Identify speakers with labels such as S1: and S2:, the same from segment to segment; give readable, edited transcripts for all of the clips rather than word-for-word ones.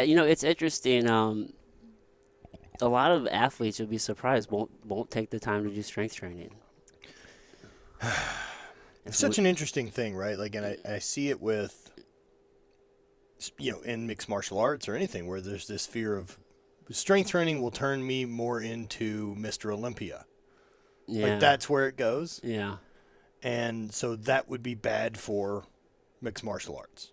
S1: Yeah, it's interesting. A lot of athletes, you'll be surprised, won't take the time to do strength training.
S2: It's
S1: It's
S2: such an interesting thing, right? Like, and I see it with, in mixed martial arts or anything where there's this fear of strength training will turn me more into Mr. Olympia. Like,
S1: yeah,
S2: that's where it goes.
S1: yeah,
S2: And so that would be bad for mixed martial arts.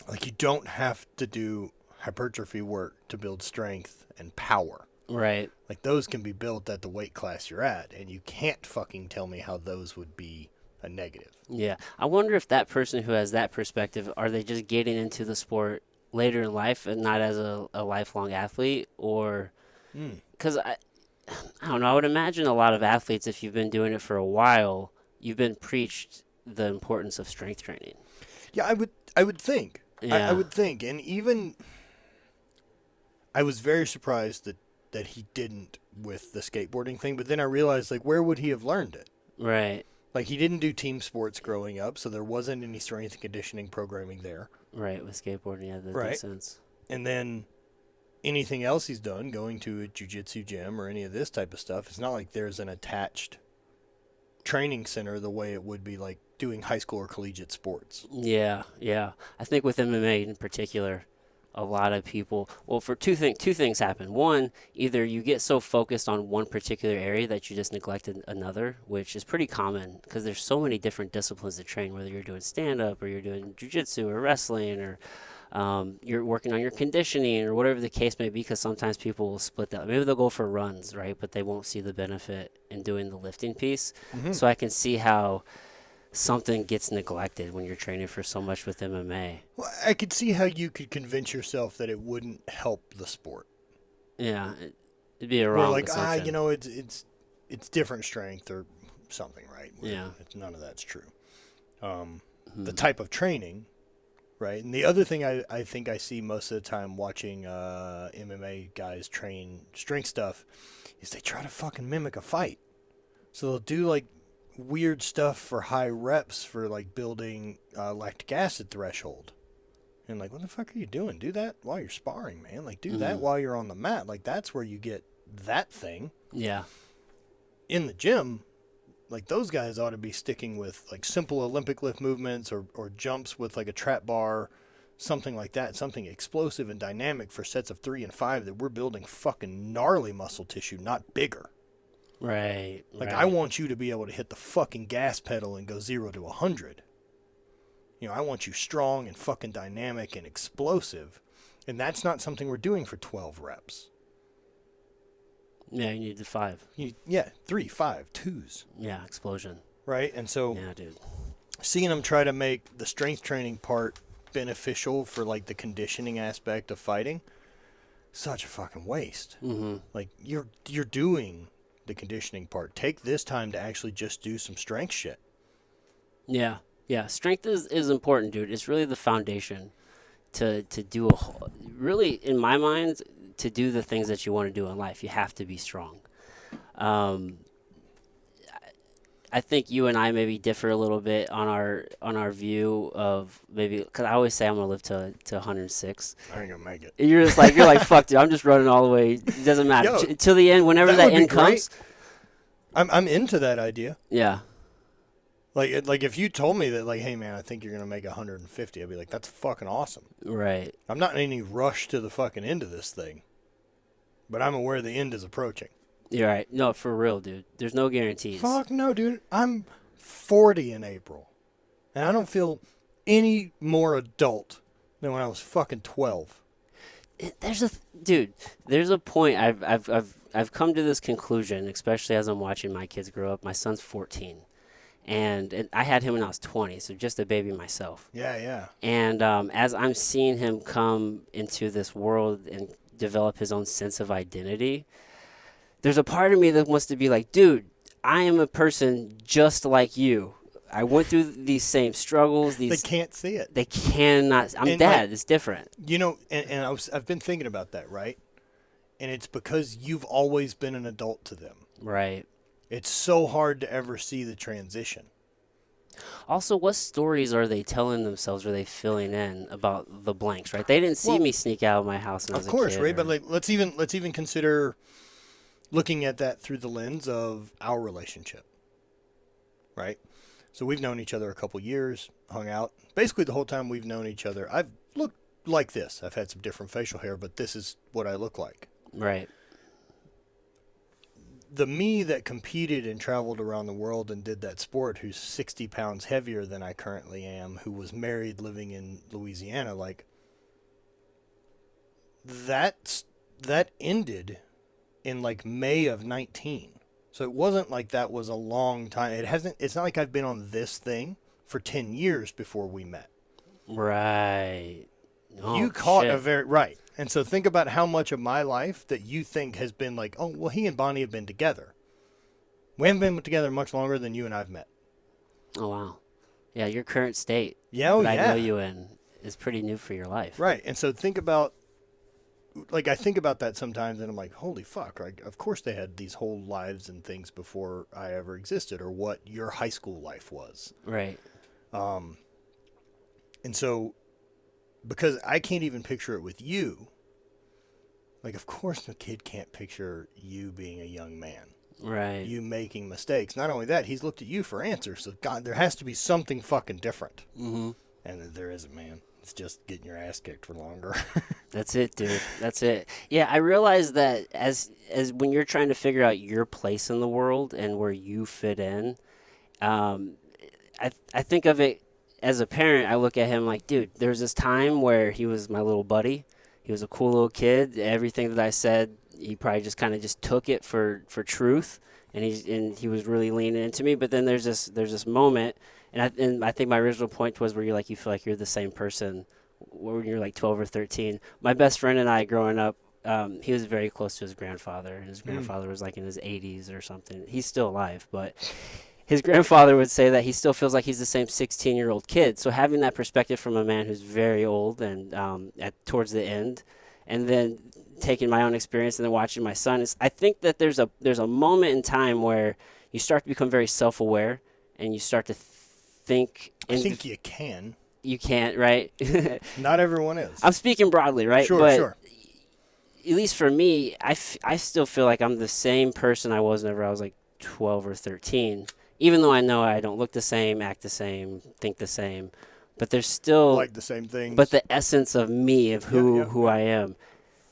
S2: Like, you don't have to do hypertrophy work to build strength and power.
S1: right.
S2: Like, those can be built at the weight class you're at, and you can't fucking tell me how those would be a negative.
S1: Yeah, I wonder if that person who has that perspective, are they just getting into the sport later in life and not as a lifelong athlete, or
S2: Mm.
S1: because I don't know. I would imagine a lot of athletes, if you've been doing it for a while, you've been preached the importance of strength training.
S2: Yeah, I would think. I
S1: Yeah,
S2: would think. And even I was very surprised that he didn't with the skateboarding thing, but then I realized, like, where would he have learned it?
S1: right,
S2: Like, he didn't do team sports growing up, so there wasn't any strength and conditioning programming there.
S1: right. With skateboarding, yeah, that makes
S2: Right.
S1: sense.
S2: And then anything else he's done, going to a jiu-jitsu gym or any of this type of stuff, it's not like there's an attached training center the way it would be like doing high school or collegiate sports.
S1: Yeah, yeah. I think with MMA in particular, a lot of people, well, for two things happen. One, either you get so focused on one particular area that you just neglected another, which is pretty common because there's so many different disciplines to train, whether you're doing stand up or you're doing jujitsu or wrestling or you're working on your conditioning or whatever the case may be, because sometimes people will split that. Maybe they'll go for runs, right? But they won't see the benefit in doing the lifting piece.
S2: Mm-hmm.
S1: So I can see how something gets neglected when you're training for so much with MMA.
S2: Well, I could see how you could convince yourself that it wouldn't help the sport.
S1: Yeah, it'd be a
S2: Where
S1: wrong
S2: like,
S1: assumption.
S2: it's different strength or something, right? Where
S1: Yeah.
S2: none of that's true. The
S1: Hmm.
S2: type of training, right? And the other thing I think I see most of the time watching MMA guys train strength stuff is they try to fucking mimic a fight. So they'll do like weird stuff for high reps for like building lactic acid threshold. And like, what the fuck are you doing? Do that while you're sparring, man. Like, do that
S1: Hmm.
S2: while you're on the mat. Like, that's where you get that thing.
S1: Yeah.
S2: In the gym, like, those guys ought to be sticking with like simple Olympic lift movements or jumps with like a trap bar, something like that. Something explosive and dynamic for sets of 3 and 5 that we're building fucking gnarly muscle tissue, not bigger.
S1: Right.
S2: Like, I
S1: Right.
S2: want you to be able to hit the fucking gas pedal and go 0 to 100. I want you strong and fucking dynamic and explosive. And that's not something we're doing for 12 reps.
S1: Yeah, you need the five.
S2: Yeah, 3, 5, twos,
S1: Yeah, explosion.
S2: right? And so
S1: Yeah, dude.
S2: seeing them try to make the strength training part beneficial for like the conditioning aspect of fighting, such a fucking waste.
S1: Hmm.
S2: Like, you're doing the conditioning part. Take this time to actually just do some strength shit.
S1: Yeah. Yeah. Strength is important, dude. It's really the foundation to do a really, in my mind, to do the things that you want to do in life. You have to be strong. Um, I think you and I maybe differ a little bit on our view of, maybe because I always say I'm gonna live to 106.
S2: I ain't gonna make it.
S1: You're like fuck, dude. I'm just running all the way. It doesn't matter
S2: Yo,
S1: till the end. Whenever
S2: that
S1: that
S2: would be
S1: end
S2: great.
S1: comes.
S2: I'm into that idea.
S1: Yeah.
S2: Like if you told me that, like, hey man, I think you're gonna make 150, I'd be like, that's fucking awesome.
S1: Right.
S2: I'm not in any rush to the fucking end of this thing, but I'm aware the end is approaching.
S1: You're right. No, for real, dude. There's no guarantees.
S2: Fuck no, dude. I'm 40 in April, and I don't feel any more adult than when I was fucking 12.
S1: Dude. There's a point. I've come to this conclusion, especially as I'm watching my kids grow up. My son's 14, and I had him when I was 20, so just a baby myself.
S2: Yeah, yeah.
S1: And as I'm seeing him come into this world and develop his own sense of identity, there's a part of me that wants to be like, dude, I am a person just like you. I went through these same struggles.
S2: They can't see it.
S1: They cannot. I'm
S2: And,
S1: dad.
S2: like,
S1: It's different.
S2: And I've been thinking about that, right? And it's because you've always been an adult to them.
S1: Right.
S2: It's so hard to ever see the transition.
S1: Also, what stories are they telling themselves? Are they filling in about the blanks? Right? They didn't see
S2: Well,
S1: me sneak out of my house when I
S2: of
S1: was a
S2: course,
S1: kid,
S2: right? But
S1: or
S2: like, let's even consider looking at that through the lens of our relationship, right? So we've known each other a couple years, hung out. Basically, the whole time we've known each other, I've looked like this. I've had some different facial hair, but this is what I look like.
S1: right,
S2: The me that competed and traveled around the world and did that sport, who's 60 pounds heavier than I currently am, who was married living in Louisiana, like that ended in like May of 19. So it wasn't like that was a long time. It's not like I've been on this thing for 10 years before we met.
S1: right.
S2: You
S1: Oh
S2: caught a
S1: shit.
S2: very right. And so think about how much of my life that you think has been like, oh, well, he and Bonnie have been together. We haven't been together much longer than you and I've met.
S1: Oh wow. Yeah, your current state
S2: Yeah, oh
S1: that I know
S2: yeah.
S1: you in is pretty new for your life.
S2: Right. And so think about, like, I think about that sometimes and I'm like, holy fuck. Like, of course they had these whole lives and things before I ever existed, or what your high school life was.
S1: Right.
S2: Um, and so, because I can't even picture it with you, like, of course the kid can't picture you being a young man,
S1: Right.
S2: you making mistakes. Not only that, he's looked at you for answers. So, God, there has to be something fucking different.
S1: Mm-hmm.
S2: And there isn't, man. It's just getting your ass kicked for longer.
S1: That's it, dude. That's it. Yeah, I realize that as when you're trying to figure out your place in the world and where you fit in, um, I think of it as a parent. I look at him like, dude, there was this time where he was my little buddy. He was a cool little kid. Everything that I said, he probably just kind of just took it for truth, and he was really leaning into me. But then there's this moment, and I think my original point was where you're like, you feel like you're the same person when you're like 12 or 13. My best friend and I growing up, he was very close to his grandfather, and his
S2: Mm.
S1: grandfather was like in his 80s or something. He's still alive, but his grandfather would say that he still feels like he's the same 16-year-old kid. So having that perspective from a man who's very old and towards the end, and then taking my own experience and then watching my son, I think that there's a moment in time where you start to become very self-aware and you start to think.
S2: I think you can.
S1: You can't, right?
S2: Not everyone is.
S1: I'm speaking broadly, right?
S2: Sure,
S1: but
S2: sure.
S1: at least for me, I still feel like I'm the same person I was whenever I was like 12 or 13. Even though I know I don't look the same, act the same, think the same, but there's still,
S2: Like the same things.
S1: but the essence of me, of who
S2: Yeah.
S1: I am,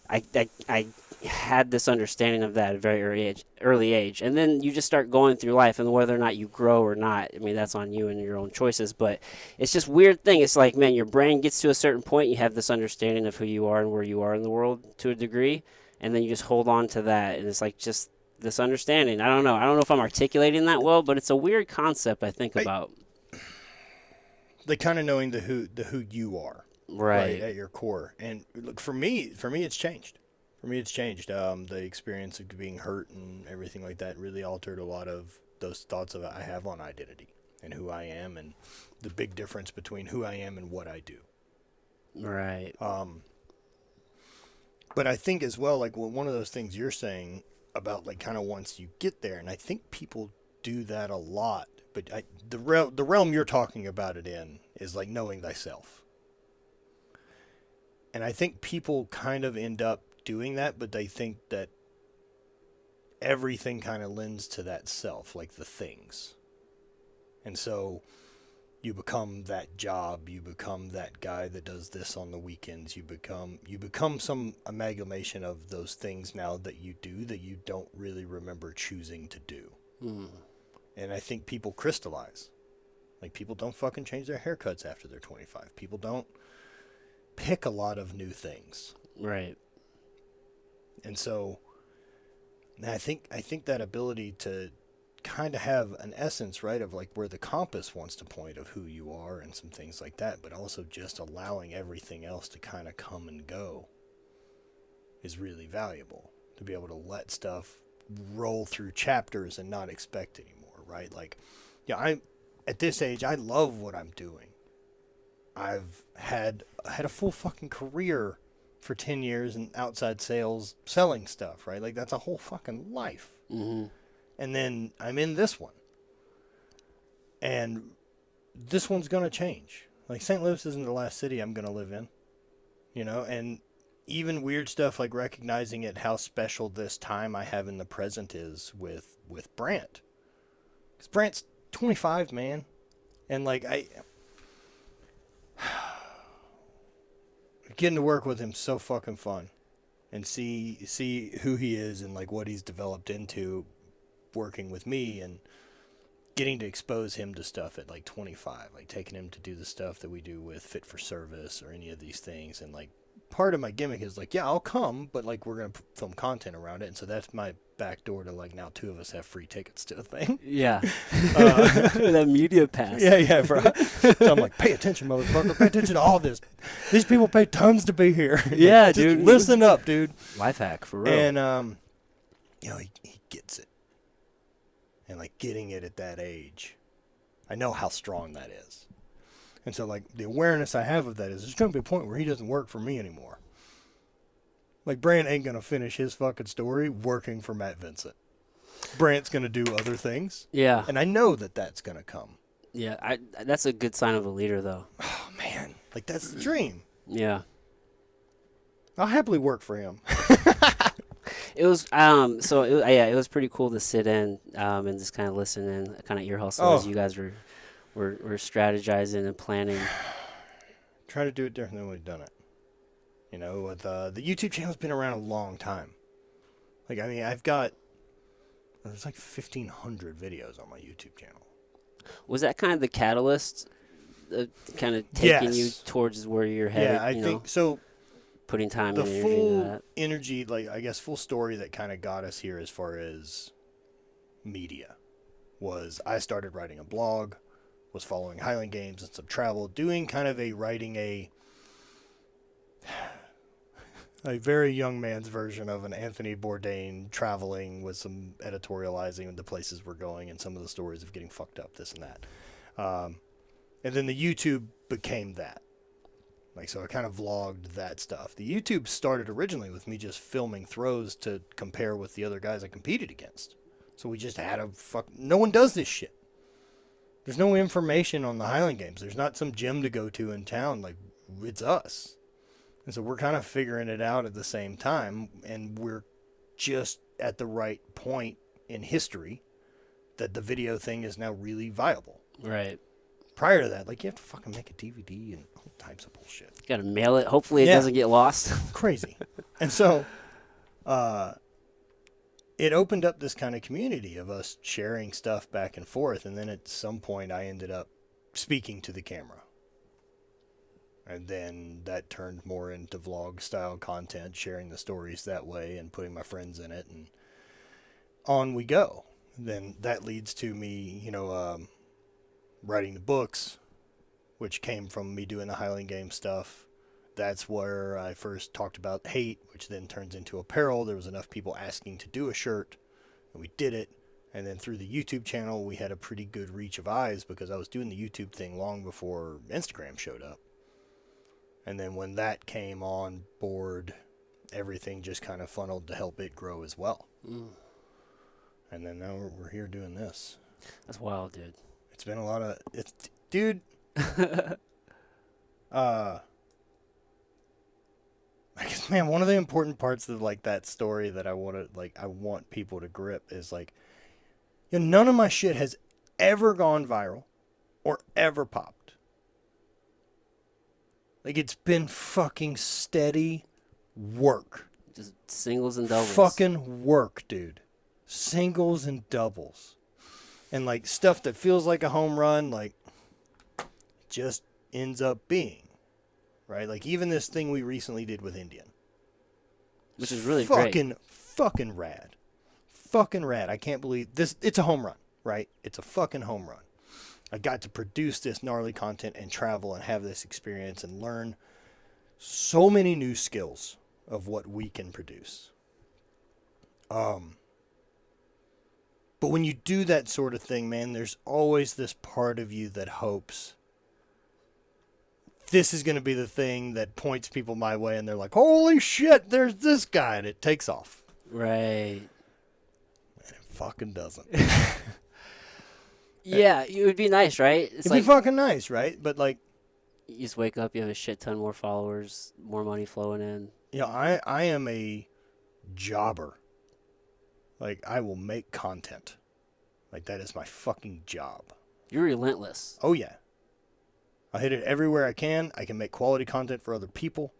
S1: I had this understanding of that at a very early age, and then you just start going through life, and whether or not you grow or not, I mean that's on you and your own choices. But it's just weird thing. It's like, man, your brain gets to a certain point, you have this understanding of who you are and where you are in the world to a degree, and then you just hold on to that, and it's like just this understanding. I don't know. I don't know if I'm articulating that well, but it's a weird concept I think about.
S2: Like kind of knowing the who you are,
S1: Right.
S2: at your core. And look, for me, it's changed. For me, it's changed. The experience of being hurt and everything like that really altered a lot of those thoughts of I have on identity and who I am, and the big difference between who I am and what I do.
S1: Right.
S2: But I think as well, like one of those things you're saying about like kind of once you get there, and I think people do that a lot. But the realm you're talking about it in is like knowing thyself. And I think people kind of end up doing that, but they think that everything kind of lends to that self, like the things. And so you become that job, you become that guy that does this on the weekends, you become some amalgamation of those things now that you don't really remember choosing to do.
S1: Hmm.
S2: And I think people crystallize. Like, people don't fucking change their haircuts after they're 25. People don't pick a lot of new things.
S1: Right.
S2: And so I think that ability to kind of have an essence, right, of like where the compass wants to point of who you are and some things like that, but also just allowing everything else to kind of come and go is really valuable. To be able to let stuff roll through chapters and not expect anymore, right? Like, yeah, I'm at this age, I love what I'm doing. I've had a full fucking career for 10 years in outside sales, selling stuff, right? Like, that's a whole fucking life.
S1: Mm-hmm.
S2: And then I'm in this one. And this one's going to change. Like, St. Louis isn't the last city I'm going to live in, you know, and even weird stuff like recognizing it, how special this time I have in the present is with Brant. Because Brant's 25, man. And, like, getting to work with him's so fucking fun. And see who he is and, like, what he's developed into working with me, and getting to expose him to stuff at, like, 25. Like, taking him to do the stuff that we do with Fit for Service or any of these things. And, like, part of my gimmick is, like, yeah, I'll come, but, like, we're going to film content around it. And so that's my back door to, like, now 2 of us have free tickets to the thing.
S1: Yeah. That media pass.
S2: Yeah, bro. So I'm like, pay attention, motherfucker. Pay attention to all this. These people pay tons to be here.
S1: Yeah,
S2: like,
S1: dude.
S2: Listen up, dude.
S1: Life hack, for real.
S2: And, you know, he gets it. And, like, getting it at that age, I know how strong that is. And so, like, the awareness I have of that is there's going to be a point where he doesn't work for me anymore. Like, Brant ain't going to finish his fucking story working for Matt Vincent. Brant's going to do other things.
S1: Yeah.
S2: And I know that that's going to come.
S1: Yeah, that's a good sign of a leader, though.
S2: Oh, man. Like, that's the dream.
S1: Yeah.
S2: I'll happily work for him.
S1: It was it was pretty cool to sit in and just kind of listen and kind of ear hustle as you guys were strategizing and planning.
S2: Try to do it different than we've done it. You know, with the YouTube channel's been around a long time. Like, I mean, there's like 1,500 videos on my YouTube channel.
S1: Was that kind of the catalyst, kind of taking you towards where you're headed?
S2: Yeah, I think so.
S1: Putting time
S2: The
S1: and energy
S2: full
S1: into that.
S2: energy, like, I guess, full story that kind of got us here as far as media was I started writing a blog, was following Highland games and some travel, doing kind of writing a very young man's version of an Anthony Bourdain, traveling with some editorializing of the places we're going and some of the stories of getting fucked up, this and that. And then the YouTube became that. Like, so I kind of vlogged that stuff. The YouTube started originally with me just filming throws to compare with the other guys I competed against. So we just had no one does this shit. There's no information on the Highland games. There's not some gym to go to in town. Like, it's us. And so we're kind of figuring it out at the same time. And we're just at the right point in history that the video thing is now really viable.
S1: Right.
S2: Prior to that, like, you have to fucking make a DVD and all types of bullshit.
S1: You gotta mail it. Hopefully it doesn't get lost.
S2: Crazy. And so it opened up this kind of community of us sharing stuff back and forth. And then at some point I ended up speaking to the camera. And then that turned more into vlog style content, sharing the stories that way and putting my friends in it. And on we go. Then that leads to me, writing the books, which came from me doing the Highland game stuff. That's where I first talked about hate, which then turns into apparel. There was enough people asking to do a shirt, and we did it. And then through the YouTube channel, we had a pretty good reach of eyes because I was doing the YouTube thing long before Instagram showed up. And then when that came on board, everything just kind of funneled to help it grow as well. And then now we're here doing this.
S1: That's wild, dude.
S2: It's been a lot of... Dude... I guess, man, one of the important parts of, like, that story that I want people to grip is, like, none of my shit has ever gone viral or ever popped. Like, it's been fucking steady work.
S1: Just singles and doubles.
S2: Fucking work, dude. Singles and doubles. And, like, stuff that feels like a home run, like, just ends up being. Right? Like, even this thing we recently did with Indian.
S1: Which is really great.
S2: Fucking rad. Fucking rad. I can't believe this. It's a home run, right? It's a fucking home run. I got to produce this gnarly content and travel and have this experience and learn so many new skills of what we can produce. But when you do that sort of thing, man, there's always this part of you that hopes this is going to be the thing that points people my way and they're like, holy shit, there's this guy, and it takes off.
S1: Right.
S2: And it fucking doesn't.
S1: Yeah, it would be nice, right? It's
S2: It'd be
S1: like
S2: fucking nice, right? But like,
S1: you just wake up, you have a shit ton more followers, more money flowing in.
S2: I am a jobber. Like, I will make content. Like, that is my fucking job.
S1: You're relentless.
S2: Oh yeah, I hit it everywhere I can. I can make quality content for other people.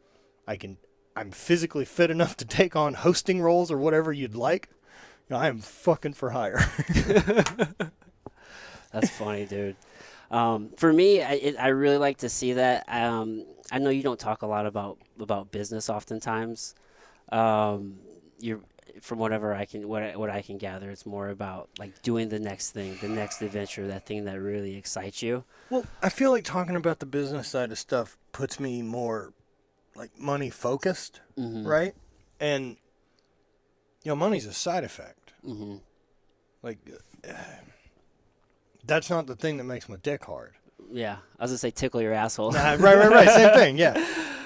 S2: I'm physically fit enough to take on hosting roles or whatever you'd like. I am fucking for hire.
S1: That's funny, dude. For me, I really like to see that. I know you don't talk a lot about business oftentimes. You're from whatever I can what I can gather, it's more about like doing the next thing, the next adventure, that thing that really excites you.
S2: Well, I feel like talking about the business side of stuff puts me more like money focused,
S1: Mm-hmm.
S2: right? And money's a side effect.
S1: Mm-hmm.
S2: Like that's not the thing that makes my dick hard.
S1: Yeah, I was gonna say tickle your asshole.
S2: Right. Same thing. Yeah,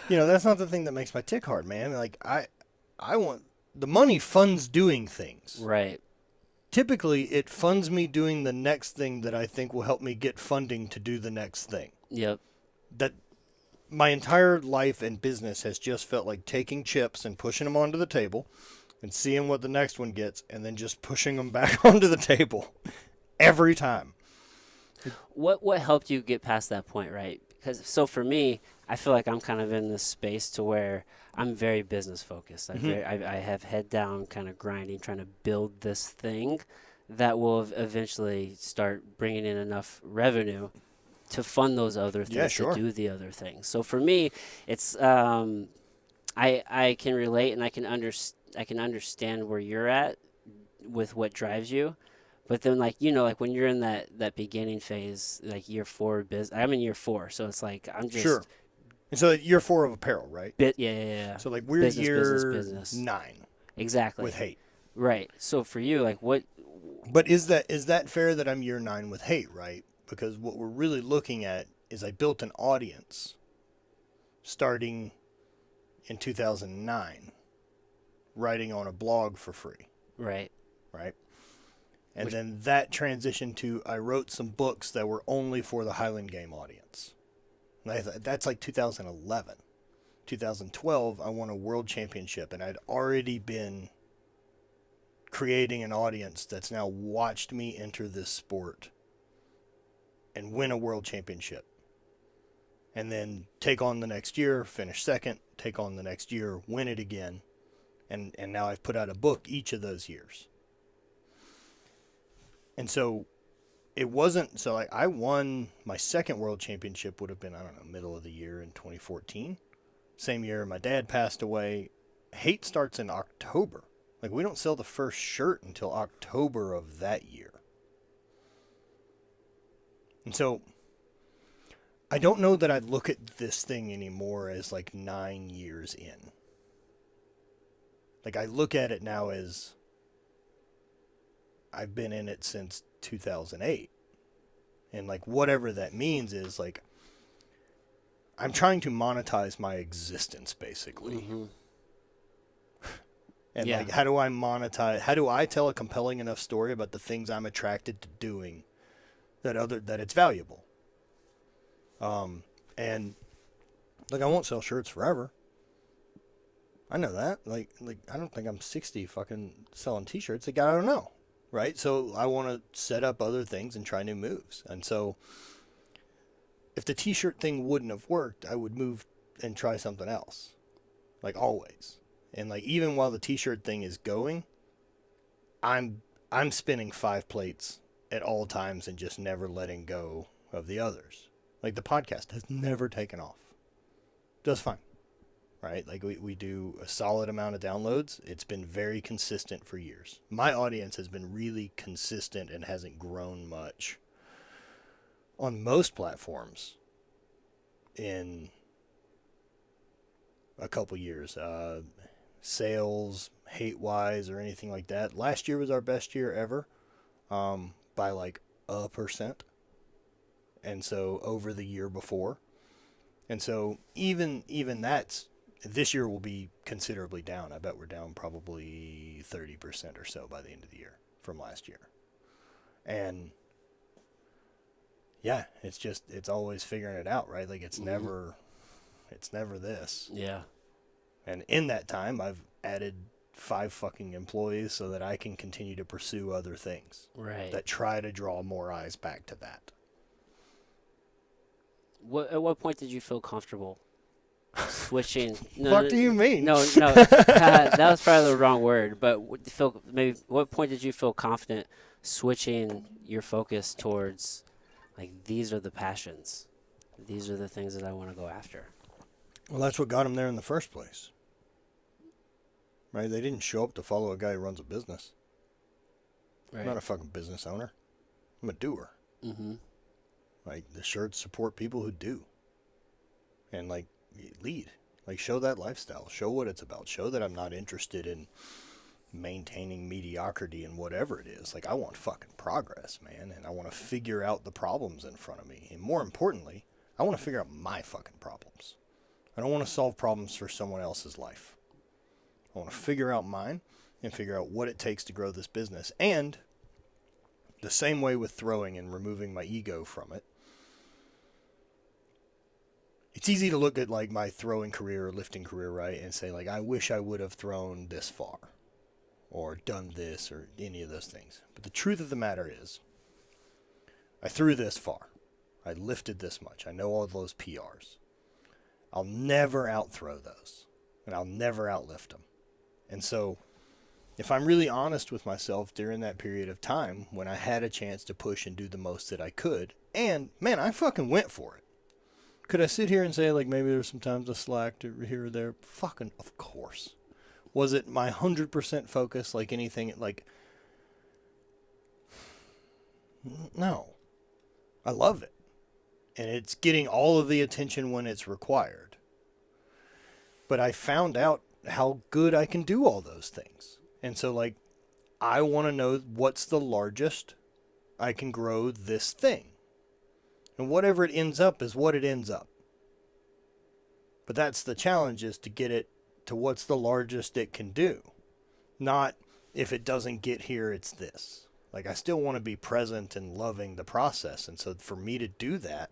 S2: that's not the thing that makes my tick hard, man. Like I want the money funds doing things.
S1: Right.
S2: Typically, it funds me doing the next thing that I think will help me get funding to do the next thing.
S1: Yep.
S2: That my entire life and business has just felt like taking chips and pushing them onto the table and seeing what the next one gets and then just pushing them back onto the table every time.
S1: What helped you get past that point, right? Because so for me, I feel like I'm kind of in this space to where I'm very business focused. I have head down, kind of grinding, trying to build this thing that will eventually start bringing in enough revenue to fund those other things,
S2: Yeah, sure.
S1: to do the other things. So for me, it's I can relate and I can understand where you're at with what drives you. But then, like like when you're in that beginning phase, like year 4 I'm in year 4, so it's like I'm just
S2: Sure. And so year 4 of apparel, right?
S1: yeah.
S2: So like we're
S1: Business,
S2: year
S1: business.
S2: 9
S1: Exactly.
S2: with hate.
S1: Right. So for you, like what?
S2: But is that fair that I'm year 9 with hate, right? Because what we're really looking at is I built an audience starting in 2009, writing on a blog for free,
S1: Right.
S2: right? And
S1: Which,
S2: then that transitioned to I wrote some books that were only for the Highland game audience. That's like 2011. 2012, I won a world championship, and I'd already been creating an audience that's now watched me enter this sport and win a world championship. And then take on the next year, finish second, take on the next year, win it again. And now I've put out a book each of those years. And so it wasn't, so like I won my second world championship would have been, I don't know, middle of the year in 2014. Same year my dad passed away. Hate starts in October. Like we don't sell the first shirt until October of that year. And so I don't know that I look at this thing anymore as like 9 years in. Like I look at it now as I've been in it since 2008. And like whatever that means is like I'm trying to monetize my existence basically.
S1: mm-hmm.
S2: And
S1: Yeah.
S2: like how do I tell a compelling enough story about the things I'm attracted to doing that it's valuable? And like I won't sell shirts forever. I know that. Like I don't think I'm 60 fucking selling t-shirts. Like I don't know. Right? So I want to set up other things and try new moves. And so if the t-shirt thing wouldn't have worked, I would move and try something else. Like always. And like even while the t-shirt thing is going, I'm spinning 5 plates at all times and just never letting go of the others. Like the podcast has never taken off. Does fine. Right? Like we do a solid amount of downloads. It's been very consistent for years. My audience has been really consistent and hasn't grown much on most platforms in a couple years. Sales, hate-wise, or anything like that. Last year was our best year ever by like 1%. And so over the year before. And so even that's this year will be considerably down. I bet we're down probably 30% or so by the end of the year from last year. And yeah, it's always figuring it out, right? Like it's
S1: Mhm.
S2: never this.
S1: Yeah.
S2: And in that time, I've added 5 fucking employees so that I can continue to pursue other things
S1: Right.
S2: that try to draw more eyes back to that.
S1: At what point did you feel comfortable switching?
S2: Fuck do you mean?
S1: No. That was probably the wrong word. But maybe what point did you feel confident switching your focus towards like these are the passions, these are the things that I want to go after?
S2: Well, that's what got them there in the first place. Right? They didn't show up to follow a guy who runs a business.
S1: Right.
S2: I'm not a fucking business owner. I'm a doer.
S1: Mm-hmm.
S2: Like, the shirts support people who do. And, like, lead. Like, show that lifestyle. Show what it's about. Show that I'm not interested in maintaining mediocrity in whatever it is. Like, I want fucking progress, man. And I want to figure out the problems in front of me. And more importantly, I want to figure out my fucking problems. I don't want to solve problems for someone else's life. I want to figure out mine and figure out what it takes to grow this business. And the same way with throwing and removing my ego from it. It's easy to look at like my throwing career or lifting career, right, and say like, I wish I would have thrown this far or done this or any of those things. But the truth of the matter is, I threw this far. I lifted this much. I know all those PRs. I'll never outthrow those, and I'll never outlift them. And so, if I'm really honest with myself during that period of time when I had a chance to push and do the most that I could, and man, I fucking went for it. Could I sit here and say like maybe there's some times I slacked here or there? Fucking of course. Was it my 100% focus like anything like? No. I love it. And it's getting all of the attention when it's required. But I found out how good I can do all those things. And so, like, I want to know what's the largest I can grow this thing. And whatever it ends up is what it ends up. But that's the challenge, is to get it to what's the largest it can do. Not if it doesn't get here, it's this. Like, I still want to be present and loving the process. And so for me to do that,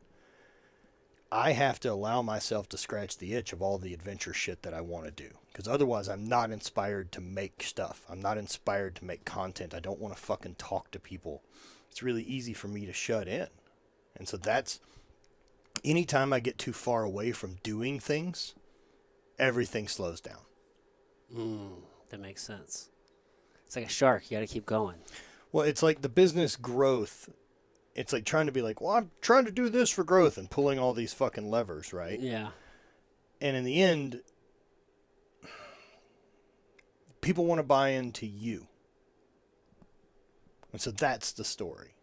S2: I have to allow myself to scratch the itch of all the adventure shit that I want to do. Because otherwise I'm not inspired to make stuff. I'm not inspired to make content. I don't want to fucking talk to people. It's really easy for me to shut in. And so that's, anytime I get too far away from doing things, everything slows down.
S1: That makes sense. It's like a shark. You got to keep going.
S2: Well, it's like the business growth. It's like trying to be like, well, I'm trying to do this for growth and pulling all these fucking levers, right?
S1: Yeah.
S2: And in the end, people want to buy into you. And so that's the story.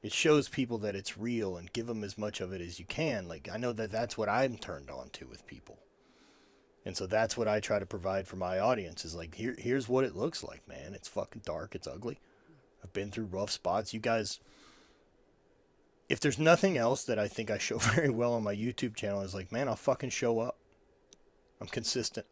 S2: It shows people that it's real and give them as much of it as you can. Like, I know that that's what I'm turned on to with people. And so that's what I try to provide for my audience, is like, here's what it looks like, man. It's fucking dark. It's ugly. I've been through rough spots. You guys, if there's nothing else that I think I show very well on my YouTube channel, is like, man, I'll fucking show up. I'm consistent.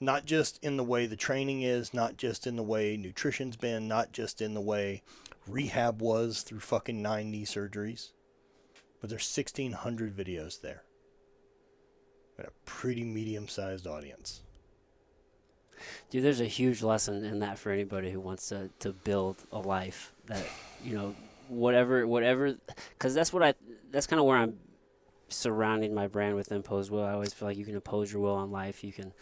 S2: Not just in the way the training is, not just in the way nutrition's been, not just in the way rehab was through fucking 9 knee surgeries. But there's 1,600 videos there. And a pretty medium-sized audience.
S1: Dude, there's a huge lesson in that for anybody who wants to build a life that, you know, whatever, because that's kind of where I'm surrounding my brand with Impose Will. I always feel like you can impose your will on life. You can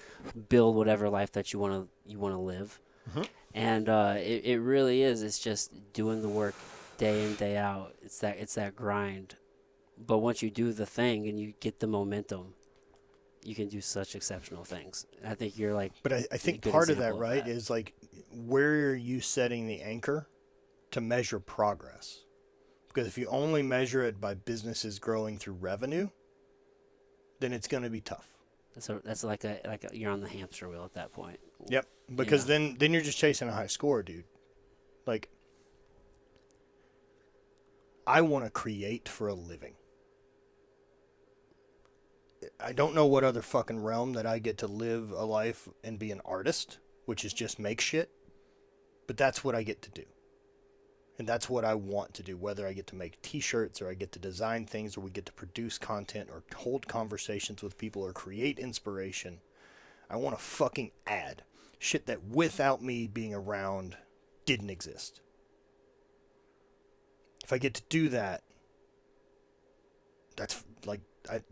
S1: build whatever life that you want to live.
S2: Mm-hmm.
S1: And it really is. It's just doing the work day in, day out. It's that grind. But once you do the thing and you get the momentum, you can do such exceptional things. I think you're like,
S2: but I think part of that, right, is like, where are you setting the anchor to measure progress? Because if you only measure it by businesses growing through revenue, then it's going to be tough.
S1: That's like you're on the hamster wheel at that point.
S2: Yep. Because then you're just chasing a high score, dude. Like, I want to create for a living. I don't know what other fucking realm that I get to live a life and be an artist, which is just make shit. But that's what I get to do. And that's what I want to do, whether I get to make t-shirts or I get to design things or we get to produce content or hold conversations with people or create inspiration. I want to fucking add shit that without me being around didn't exist. If I get to do that, that's like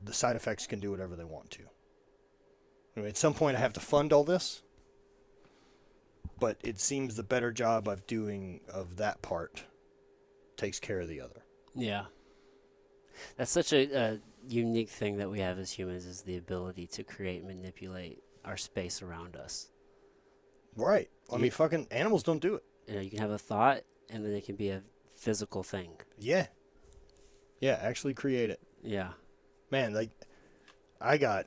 S2: the side effects can do whatever they want to. I mean, at some point I have to fund all this, but it seems the better job of doing of that part takes care of the other.
S1: Yeah. That's such a unique thing that we have as humans is the ability to create and manipulate our space around us.
S2: Right. I mean, fucking animals don't do it.
S1: You know, you can have a thought and then it can be a physical thing.
S2: Yeah. Yeah, actually create it.
S1: Yeah.
S2: Man, like, I got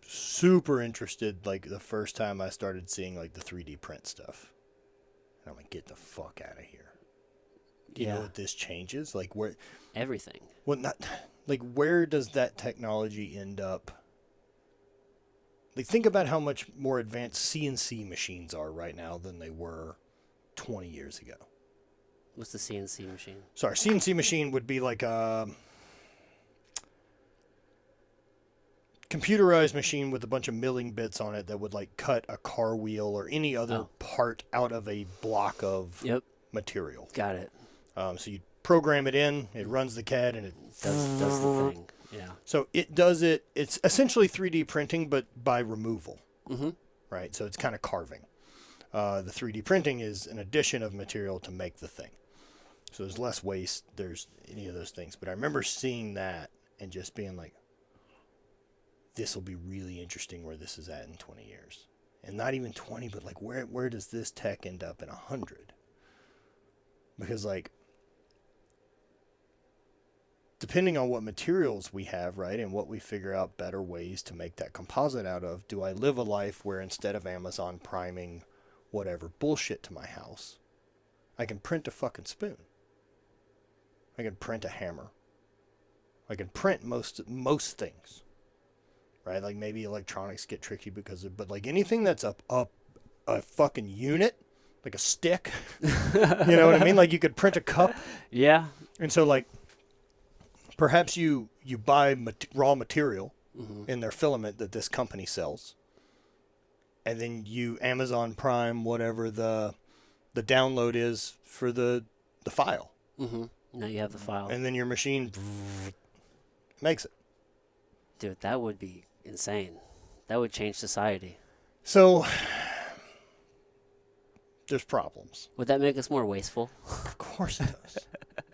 S2: super interested, like, the first time I started seeing, like, the 3D print stuff. And I'm like, get the fuck out of here. Do you know what this changes? Like, where...
S1: Everything.
S2: Well, not... Like, where does that technology end up? Like, think about how much more advanced CNC machines are right now than they were 20 years ago.
S1: What's the CNC machine?
S2: Sorry, CNC machine would be like a computerized machine with a bunch of milling bits on it that would like cut a car wheel or any other part out of a block of material.
S1: Got it.
S2: So you program it in, it runs the CAD, and it
S1: does the thing. Yeah.
S2: So it does it. It's essentially 3D printing, but by removal.
S1: Mm-hmm.
S2: Right. So it's kind of carving. The 3D printing is an addition of material to make the thing. So there's less waste. There's any of those things. But I remember seeing that and just being like, this will be really interesting where this is at in 20 years. And not even 20, but like where does this tech end up in 100? Because like, depending on what materials we have, right, and what we figure out better ways to make that composite out of, do I live a life where instead of Amazon priming whatever bullshit to my house, I can print a fucking spoon. I can print a hammer. I can print most things, right? Like maybe electronics get tricky but like anything that's a fucking unit, like a stick, you know what I mean? Like you could print a cup.
S1: Yeah.
S2: And so like, perhaps you buy raw material in their filament that this company sells, and then you Amazon Prime whatever the download is for the file.
S1: Mm-hmm. Now you have the file.
S2: And then your machine makes it.
S1: Dude, that would be insane. That would change society.
S2: So there's problems.
S1: Would that make us more wasteful?
S2: Of course it does.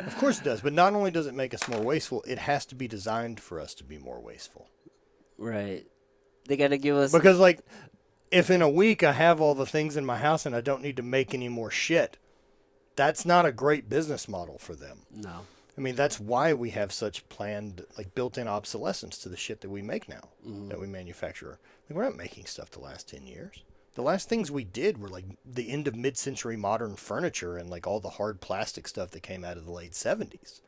S2: Of course it does. But not only does it make us more wasteful, it has to be designed for us to be more wasteful.
S1: Right. They got to give us...
S2: Because, like, if in a week I have all the things in my house and I don't need to make any more shit, that's not a great business model for them.
S1: No.
S2: I mean, that's why we have such planned, like, built-in obsolescence to the shit that we make now, that we manufacture. Like, we're not making stuff to last 10 years. The last things we did were like the end of mid-century modern furniture and like all the hard plastic stuff that came out of the late 70s.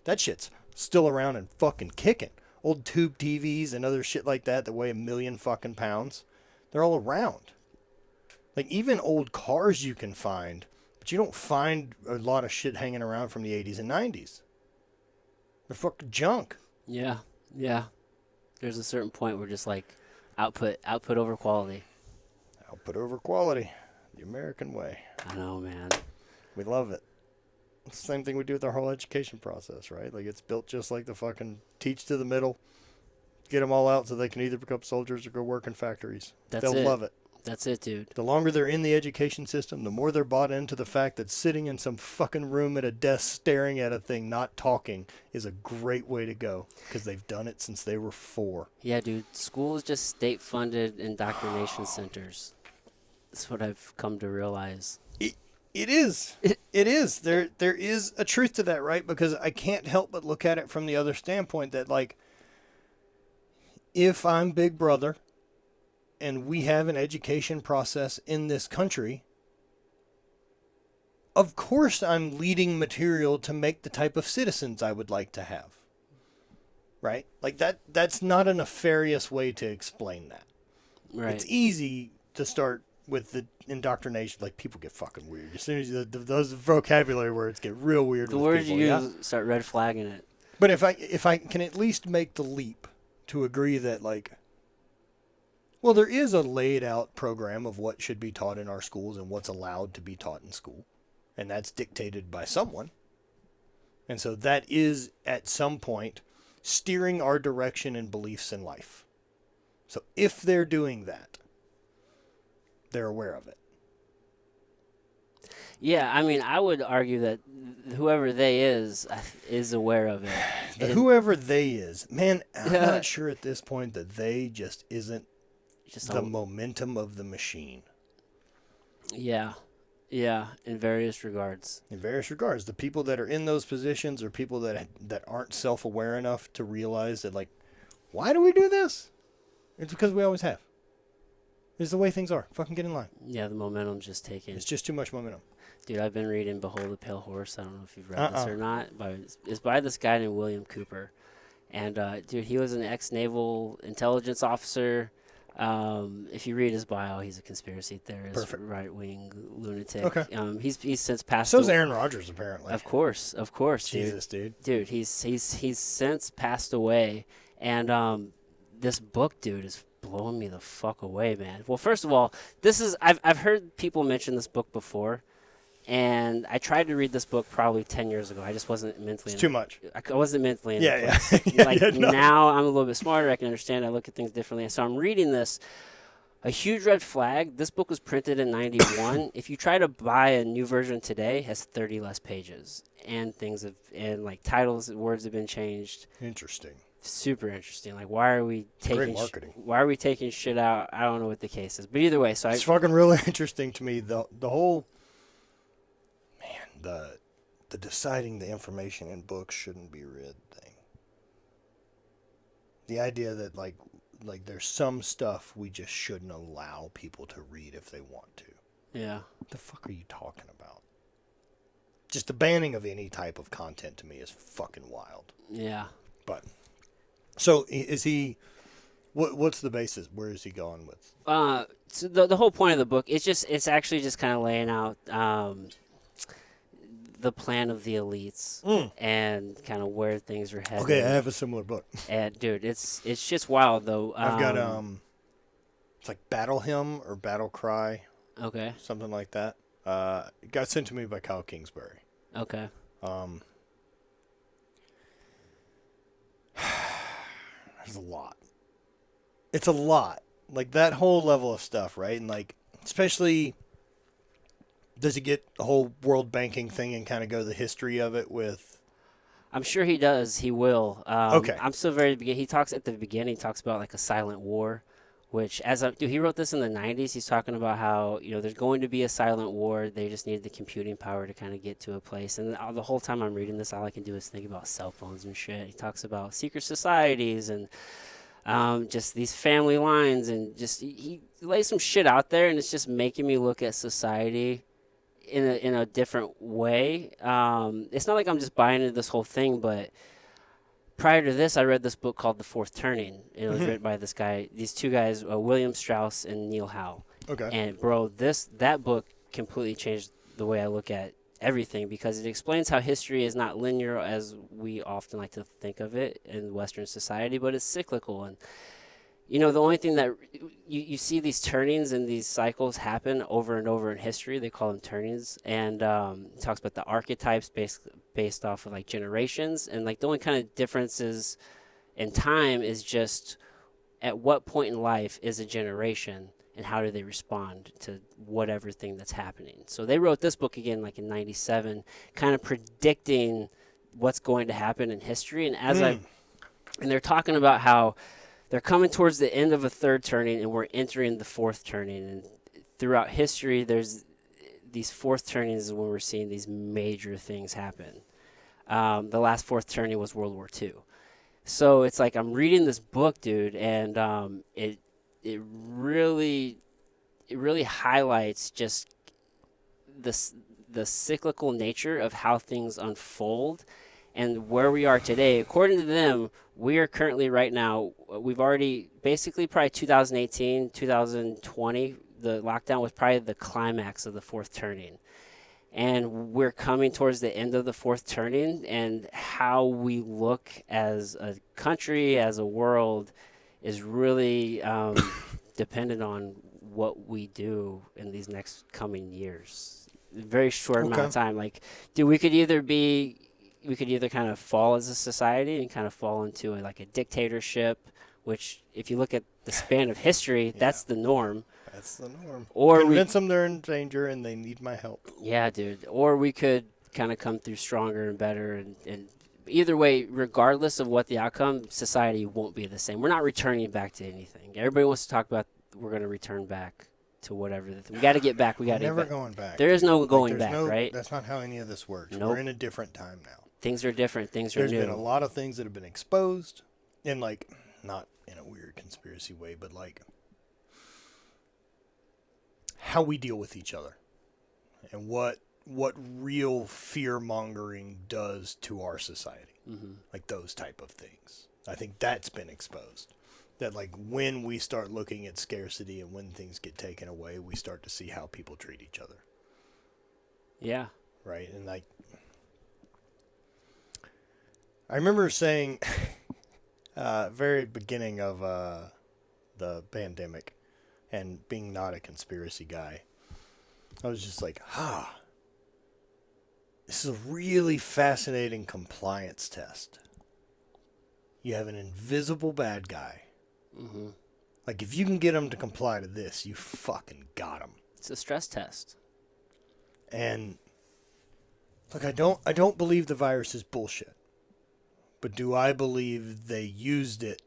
S2: That shit's still around and fucking kicking. Old tube TVs and other shit like that weigh 1 million fucking pounds. They're all around. Like even old cars you can find, but you don't find a lot of shit hanging around from the 80s and 90s. They're fucking junk.
S1: Yeah. Yeah. There's a certain point where just like output over quality.
S2: Output over quality. The American way.
S1: I know, man.
S2: We love it. It's the same thing we do with our whole education process, right? Like it's built just like the fucking teach to the middle, get them all out so they can either become soldiers or go work in factories. They'll love it.
S1: That's it, dude.
S2: The longer they're in the education system, the more they're bought into the fact that sitting in some fucking room at a desk staring at a thing, not talking, is a great way to go because they've done it since they were 4.
S1: Yeah, dude. School is just state-funded indoctrination centers. That's what I've come to realize.
S2: It is. It is. There is a truth to that, right? Because I can't help but look at it from the other standpoint that, like, if I'm Big Brother and we have an education process in this country, of course I'm leading material to make the type of citizens I would like to have. Right? Like, that's not a nefarious way to explain that.
S1: Right.
S2: It's easy to start with the indoctrination, like people get fucking weird. As soon as those vocabulary words get real weird
S1: The
S2: with
S1: words
S2: people,
S1: you
S2: yeah?
S1: use start red flagging it.
S2: But if I can at least make the leap to agree that, like, well, there is a laid out program of what should be taught in our schools and what's allowed to be taught in school, and that's dictated by someone. And so that is at some point steering our direction and beliefs in life. So if they're doing that, they're aware of it.
S1: Yeah, I mean, I would argue that whoever they is aware of it.
S2: Whoever they is, man, I'm not sure at this point that they just isn't
S1: just
S2: the momentum of the machine.
S1: Yeah, in various regards.
S2: In various regards, the people that are in those positions are people that aren't self-aware enough to realize that, like, why do we do this? It's because we always have. It's the way things are. Fucking get in line.
S1: Yeah, the momentum's just taken.
S2: It's just too much momentum.
S1: Dude, I've been reading Behold the Pale Horse. I don't know if you've read this or not. It's by this guy named William Cooper. And, dude, he was an ex-naval intelligence officer. If you read his bio, he's a conspiracy theorist, right-wing lunatic.
S2: Okay.
S1: He's since passed
S2: So's Aaron Rodgers, apparently.
S1: Of course,
S2: Jesus, dude.
S1: Dude, he's since passed away. And this book, dude, is blowing me the fuck away, man. Well, first of all, I've heard people mention this book before. And I tried to read this book probably 10 years ago. I just wasn't mentally.
S2: It's too much.
S1: I wasn't mentally.
S2: Yeah. No.
S1: Now I'm a little bit smarter. I can understand. I look at things differently. And so I'm reading this. A huge red flag. This book was printed in '91. If you try to buy a new version today, it has 30 less pages and like titles, words have been changed.
S2: Interesting.
S1: Super interesting. Like, why are we taking?
S2: Great marketing.
S1: Why are we taking shit out? I don't know what the case is. But either way,
S2: it's fucking really interesting to me. The whole. The deciding the information in books shouldn't be read thing. The idea that like there's some stuff we just shouldn't allow people to read if they want to.
S1: Yeah.
S2: What the fuck are you talking about? Just the banning of any type of content to me is fucking wild.
S1: Yeah.
S2: But so is he? What's the basis? Where is he going with?
S1: So the whole point of the book it's actually just kind of laying out the plan of the elites and kind of where things are headed.
S2: Okay, I have a similar book.
S1: And dude, it's just wild though.
S2: I've got it's like Battle Hymn or Battle Cry.
S1: Okay.
S2: Something like that. It got sent to me by Kyle Kingsbury.
S1: Okay.
S2: There's a lot. It's a lot. Like that whole level of stuff, right? And like especially. Does he get the whole world banking thing and kind of go the history of it with?
S1: I'm sure he does. He will.
S2: Okay.
S1: I'm still very beginning. He talks at the beginning. He talks about like a silent war, which he wrote this in the 90s. He's talking about how there's going to be a silent war. They just need the computing power to kind of get to a place. And the whole time I'm reading this, all I can do is think about cell phones and shit. He talks about secret societies and just these family lines and just he lays some shit out there, and it's just making me look at society in a different way. It's not like I'm just buying into this whole thing, but prior to this, I read this book called The Fourth Turning. It was written by these two guys, William Strauss and Neil Howe.
S2: Okay.
S1: And bro, that book completely changed the way I look at everything because it explains how history is not linear as we often like to think of it in Western society, but it's cyclical. And the only thing that you see these turnings and these cycles happen over and over in history. They call them turnings. And it talks about the archetypes based off of like generations. And like the only kind of differences in time is just at what point in life is a generation and how do they respond to whatever thing that's happening. So they wrote this book again like in 97, kind of predicting what's going to happen in history. And and they're talking about how they're coming towards the end of a third turning, and we're entering the fourth turning. And throughout history, there's these fourth turnings when we're seeing these major things happen. The last fourth turning was World War II. So it's like I'm reading this book, dude, and it really highlights just the cyclical nature of how things unfold. And where we are today, according to them, we are currently right now, we've already basically probably 2018, 2020, the lockdown was probably the climax of the fourth turning. And we're coming towards the end of the fourth turning, and how we look as a country, as a world, is really dependent on what we do in these next coming years. Very short amount of time. Like, dude, we could either kind of fall as a society and kind of fall into like a dictatorship, which if you look at the span of history, that's the norm.
S2: That's the norm.
S1: Or
S2: convince them they're in danger and they need my help.
S1: Yeah, dude. Or we could kind of come through stronger and better. And either way, regardless of what the outcome, society won't be the same. We're not returning back to anything. Everybody wants to talk about we're going to return back to whatever. We got to get back. We got to
S2: never going back.
S1: There is no going back, right?
S2: That's not how any of this works.
S1: Nope.
S2: We're in a different time now.
S1: Things are different. Things are new.
S2: There's been a lot of things that have been exposed, and like not in a weird conspiracy way, but like how we deal with each other and what real fear mongering does to our society. Like those type of things. I think that's been exposed. That like when we start looking at scarcity and when things get taken away, we start to see how people treat each other.
S1: Yeah.
S2: Right. And like, I remember saying very beginning of the pandemic and being not a conspiracy guy, I was just like, this is a really fascinating compliance test. You have an invisible bad guy. Like, if you can get him to comply to this, you fucking got him.
S1: It's a stress test.
S2: And look, I don't believe the virus is bullshit. But do I believe they used it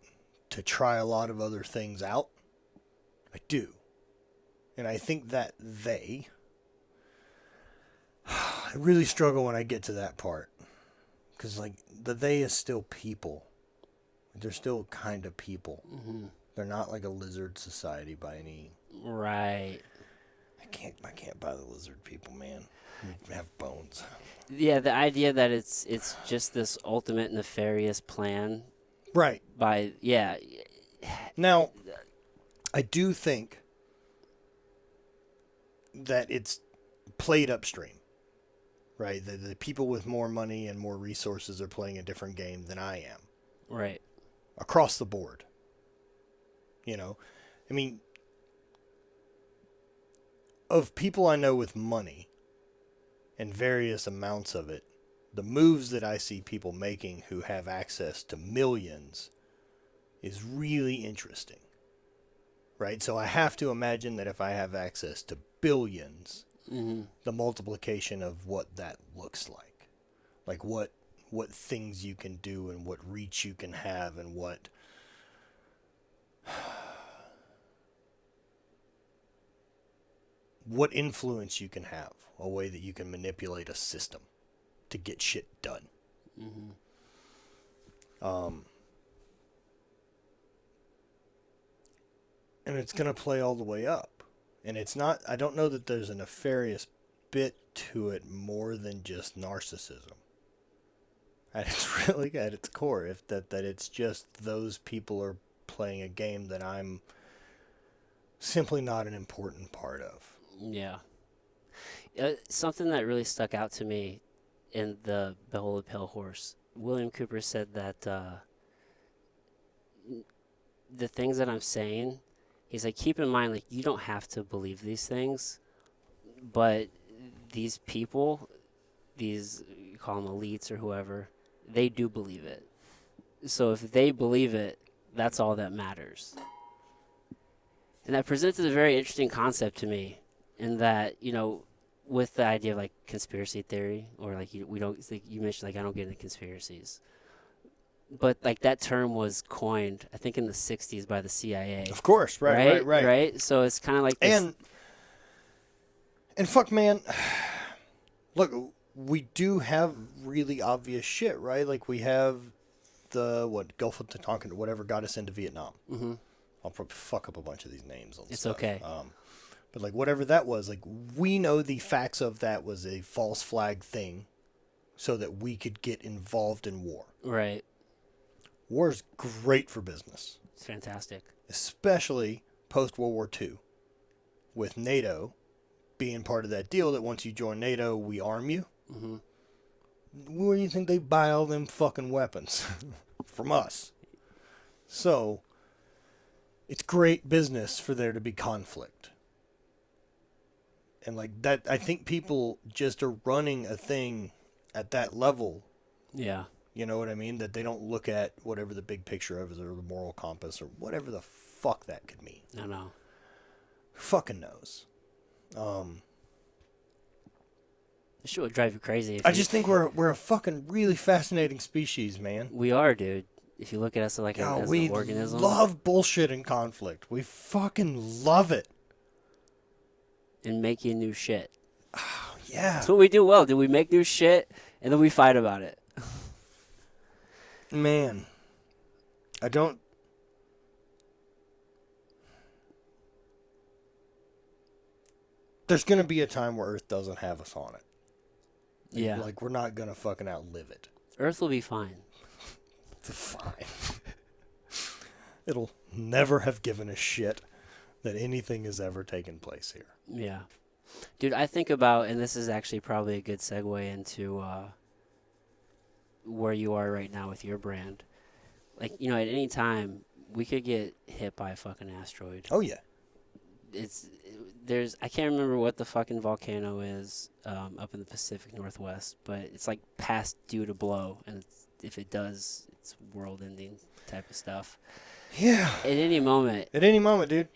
S2: to try a lot of other things out? I do. And I think that I really struggle when I get to that part. Because, like, the they is still people. They're still kind of people. They're not like a lizard society by any...
S1: Right.
S2: I can't buy the lizard people, man. You have bones.
S1: Yeah, the idea that it's just this ultimate nefarious plan.
S2: Right.
S1: Yeah.
S2: Now, I do think that it's played upstream. Right? The people with more money and more resources are playing a different game than I am.
S1: Right.
S2: Across the board. You know? I mean, of people I know with money and various amounts of it, the moves that I see people making who have access to millions is really interesting. Right? So I have to imagine that if I have access to billions, the multiplication of what that looks like. Like what things you can do and what reach you can have and what influence you can have, a way that you can manipulate a system to get shit done. And it's going to play all the way up. And it's not, I don't know that there's a nefarious bit to it more than just narcissism. And it's really at its core, if that it's just those people are playing a game that I'm simply not an important part of.
S1: Yeah. Something that really stuck out to me in the Behold the Pale Horse, William Cooper said that the things that I'm saying, he's like, keep in mind, like, you don't have to believe these things, but these people, these, you call them elites or whoever, they do believe it. So if they believe it, that's all that matters. And that presented a very interesting concept to me, in that, you know, with the idea of like conspiracy theory, or like we don't, like you mentioned, like I don't get into conspiracies, but like that term was coined, I think, in the '60s by the CIA.
S2: Of course, right.
S1: So it's kind of like this.
S2: And fuck, man, look, we do have really obvious shit, right? Like we have the Gulf of Tonkin, whatever got us into Vietnam. I'll probably fuck up a bunch of these names.
S1: It's okay.
S2: But like whatever that was, like we know the facts of that was a false flag thing so that we could get involved in war.
S1: Right.
S2: War is great for business.
S1: It's fantastic.
S2: Especially post-World War II, with NATO being part of that deal that once you join NATO, we arm you.
S1: Mm-hmm.
S2: Where do you think they buy all them fucking weapons? From us. So, it's great business for there to be conflict. And like that, I think people just are running a thing at that level.
S1: Yeah.
S2: You know what I mean? That they don't look at whatever the big picture of it or the moral compass or whatever the fuck that could mean.
S1: No.
S2: Who fucking knows?
S1: This shit would drive you crazy.
S2: I just think we're a fucking really fascinating species, man.
S1: We are, dude. If you look at us like as
S2: we
S1: an organism.
S2: love bullshit and conflict. We fucking love it.
S1: And making new shit.
S2: Yeah.
S1: That's what we do well, dude. We make new shit and then we fight about it.
S2: Man. I don't... There's going to be a time where Earth doesn't have us on it.
S1: Yeah.
S2: Like, we're not going to fucking outlive it.
S1: Earth will be fine.
S2: It's fine. It'll never have given a shit that anything has ever taken place here.
S1: Yeah. Dude, I think about, and this is actually probably a good segue into where you are right now with your brand. Like, you know, at any time, we could get hit by a fucking asteroid.
S2: Oh, yeah.
S1: I can't remember what the fucking volcano is up in the Pacific Northwest, but it's like past due to blow, and if it does, it's world-ending type of stuff.
S2: Yeah.
S1: At any moment,
S2: dude.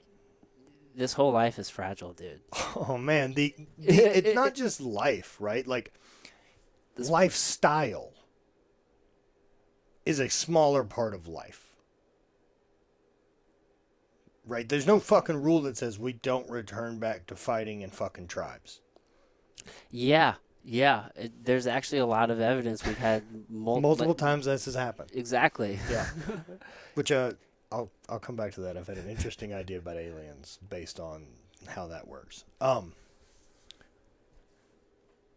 S1: This whole life is fragile, dude.
S2: Oh, man. It's not just life, right? Like, this lifestyle is a smaller part of life. Right? There's no fucking rule that says we don't return back to fighting in fucking tribes.
S1: Yeah. There's actually a lot of evidence. We've had
S2: multiple times this has happened.
S1: Exactly.
S2: Yeah. Which I'll come back to that. I've had an interesting idea about aliens based on how that works. But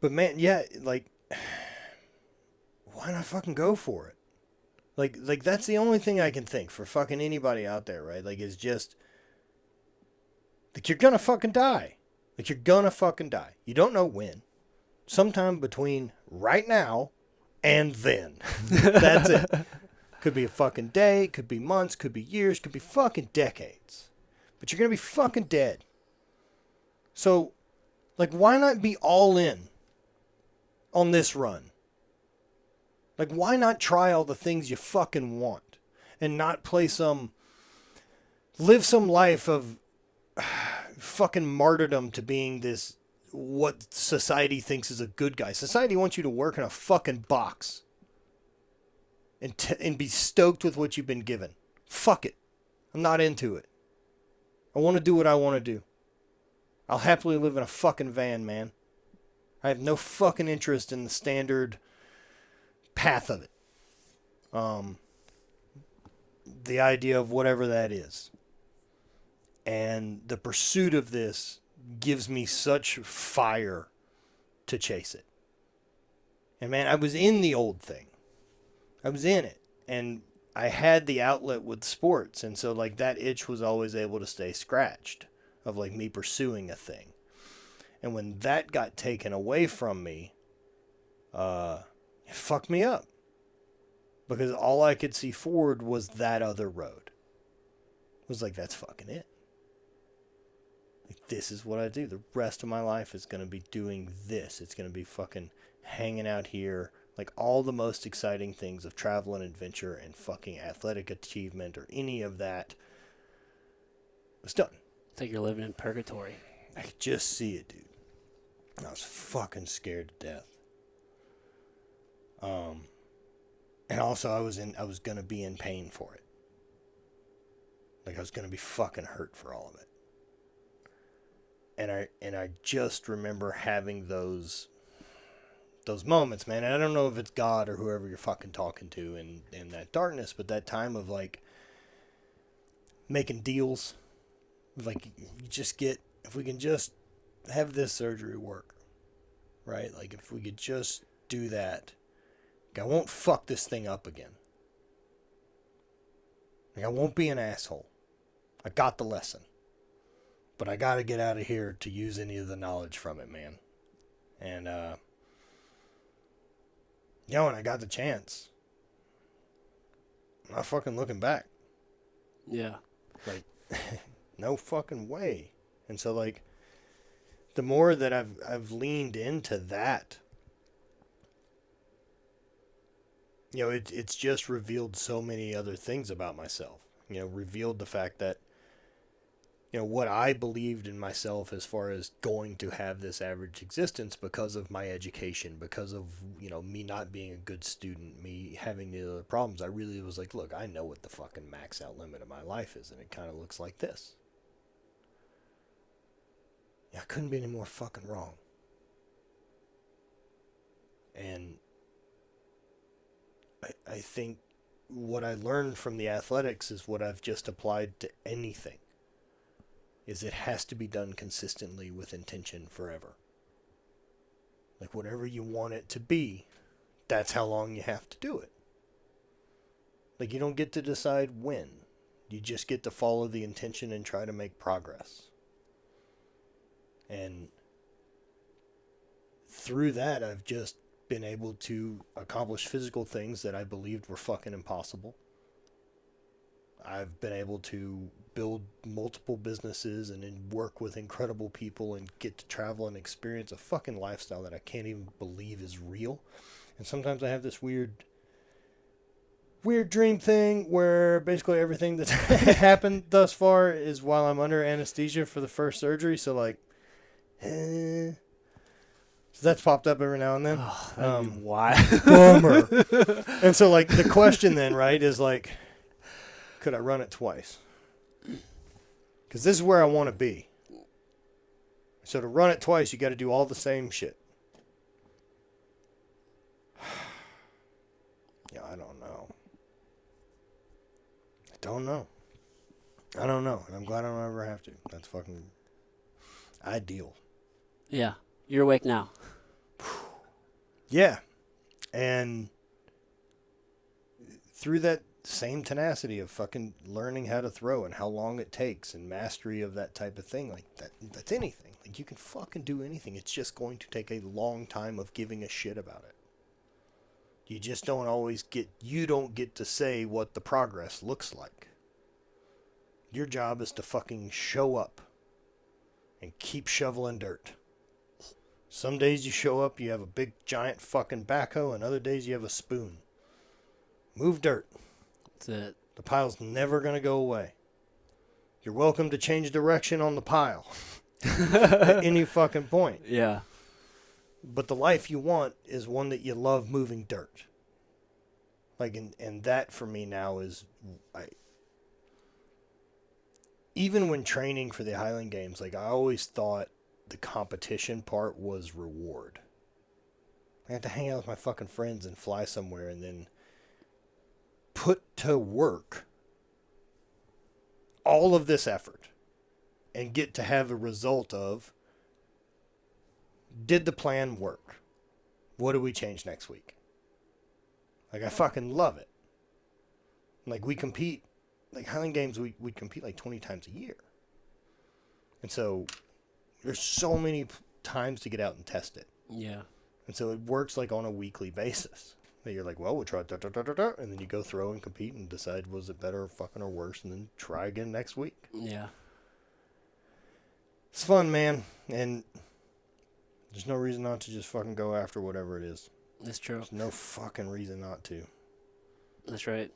S2: man, yeah, like, why not fucking go for it? Like that's the only thing I can think for fucking anybody out there, right? Like, is just, like, you're gonna fucking die. Like, you're gonna fucking die. You don't know when. Sometime between right now and then. That's it. Could be a fucking day, could be months, could be years, could be fucking decades. But you're gonna be fucking dead. So, like, why not be all in on this run? Like, why not try all the things you fucking want and not live some life of fucking martyrdom to being this, what society thinks is a good guy. Society wants you to work in a fucking box and be stoked with what you've been given. Fuck it. I'm not into it. I want to do what I want to do. I'll happily live in a fucking van, man. I have no fucking interest in the standard path of it. The idea of whatever that is. And the pursuit of this gives me such fire to chase it. And man, I was in the old thing. I was in it. And I had the outlet with sports. And so, like, that itch was always able to stay scratched of, like, me pursuing a thing. And when that got taken away from me, it fucked me up. Because all I could see forward was that other road. It was like, that's fucking it. Like, this is what I do. The rest of my life is going to be doing this. It's going to be fucking hanging out here. Like, all the most exciting things of travel and adventure and fucking athletic achievement or any of that was done.
S1: It's like you're living in purgatory.
S2: I could just see it, dude. I was fucking scared to death. And also I was gonna be in pain for it. Like, I was gonna be fucking hurt for all of it. And I just remember having those moments, man. And I don't know if it's God or whoever you're fucking talking to in that darkness, but that time of, like, making deals. Like, you just get, if we can just have this surgery work, right? Like, if we could just do that, Like, I won't fuck this thing up again. Like, I won't be an asshole. I got the lesson. But I got to get out of here to use any of the knowledge from it, man. And, when I got the chance, I'm not fucking looking back.
S1: Yeah.
S2: Like, no fucking way. And so, like, the more that I've leaned into that, it's just revealed so many other things about myself. Revealed the fact that, what I believed in myself as far as going to have this average existence because of my education, because of, me not being a good student, me having the other problems. I really was like, look, I know what the fucking max out limit of my life is, and it kind of looks like this. I couldn't be any more fucking wrong. And I think what I learned from the athletics is what I've just applied to anything. Is it has to be done consistently with intention forever. Like, whatever you want it to be, that's how long you have to do it. Like, you don't get to decide when. You just get to follow the intention and try to make progress. And through that, I've just been able to accomplish physical things that I believed were fucking impossible. I've been able to build multiple businesses and then work with incredible people and get to travel and experience a fucking lifestyle that I can't even believe is real. And sometimes I have this weird dream thing where basically everything that's happened thus far is while I'm under anesthesia for the first surgery. So, like, so that's popped up every now and then.
S1: Why?
S2: Bummer. And so, like, the question then, right, is like, could I run it twice? Because this is where I want to be. So to run it twice, you got to do all the same shit. I don't know. I don't know. And I'm glad I don't ever have to. That's fucking ideal.
S1: Yeah. You're awake now.
S2: Yeah. And through that same tenacity of fucking learning how to throw and how long it takes and mastery of that type of thing, like that's anything. Like, you can fucking do anything. It's just going to take a long time of giving a shit about it. You just don't always you don't get to say what the progress looks like. Your job is to fucking show up and keep shoveling dirt. Some days you show up, you have a big giant fucking backhoe, and other days you have a spoon. Move dirt.
S1: That's it.
S2: The pile's never going to go away. You're welcome to change direction on the pile at any fucking point.
S1: Yeah.
S2: But the life you want is one that you love moving dirt. Like, and that for me now is, even when training for the Highland Games, like, I always thought the competition part was reward. I had to hang out with my fucking friends and fly somewhere and then put to work all of this effort and get to have a result of, did the plan work? What do we change next week? Like, I fucking love it. Like, we compete, like Highland Games, we compete like 20 times a year. And so there's so many times to get out and test it.
S1: Yeah.
S2: And so it works like on a weekly basis. That you're like, well, we'll try, and then you go throw and compete and decide was it better or fucking or worse, and then try again next week.
S1: Yeah.
S2: It's fun, man, and there's no reason not to just fucking go after whatever it is.
S1: That's true.
S2: There's no fucking reason not to.
S1: That's right.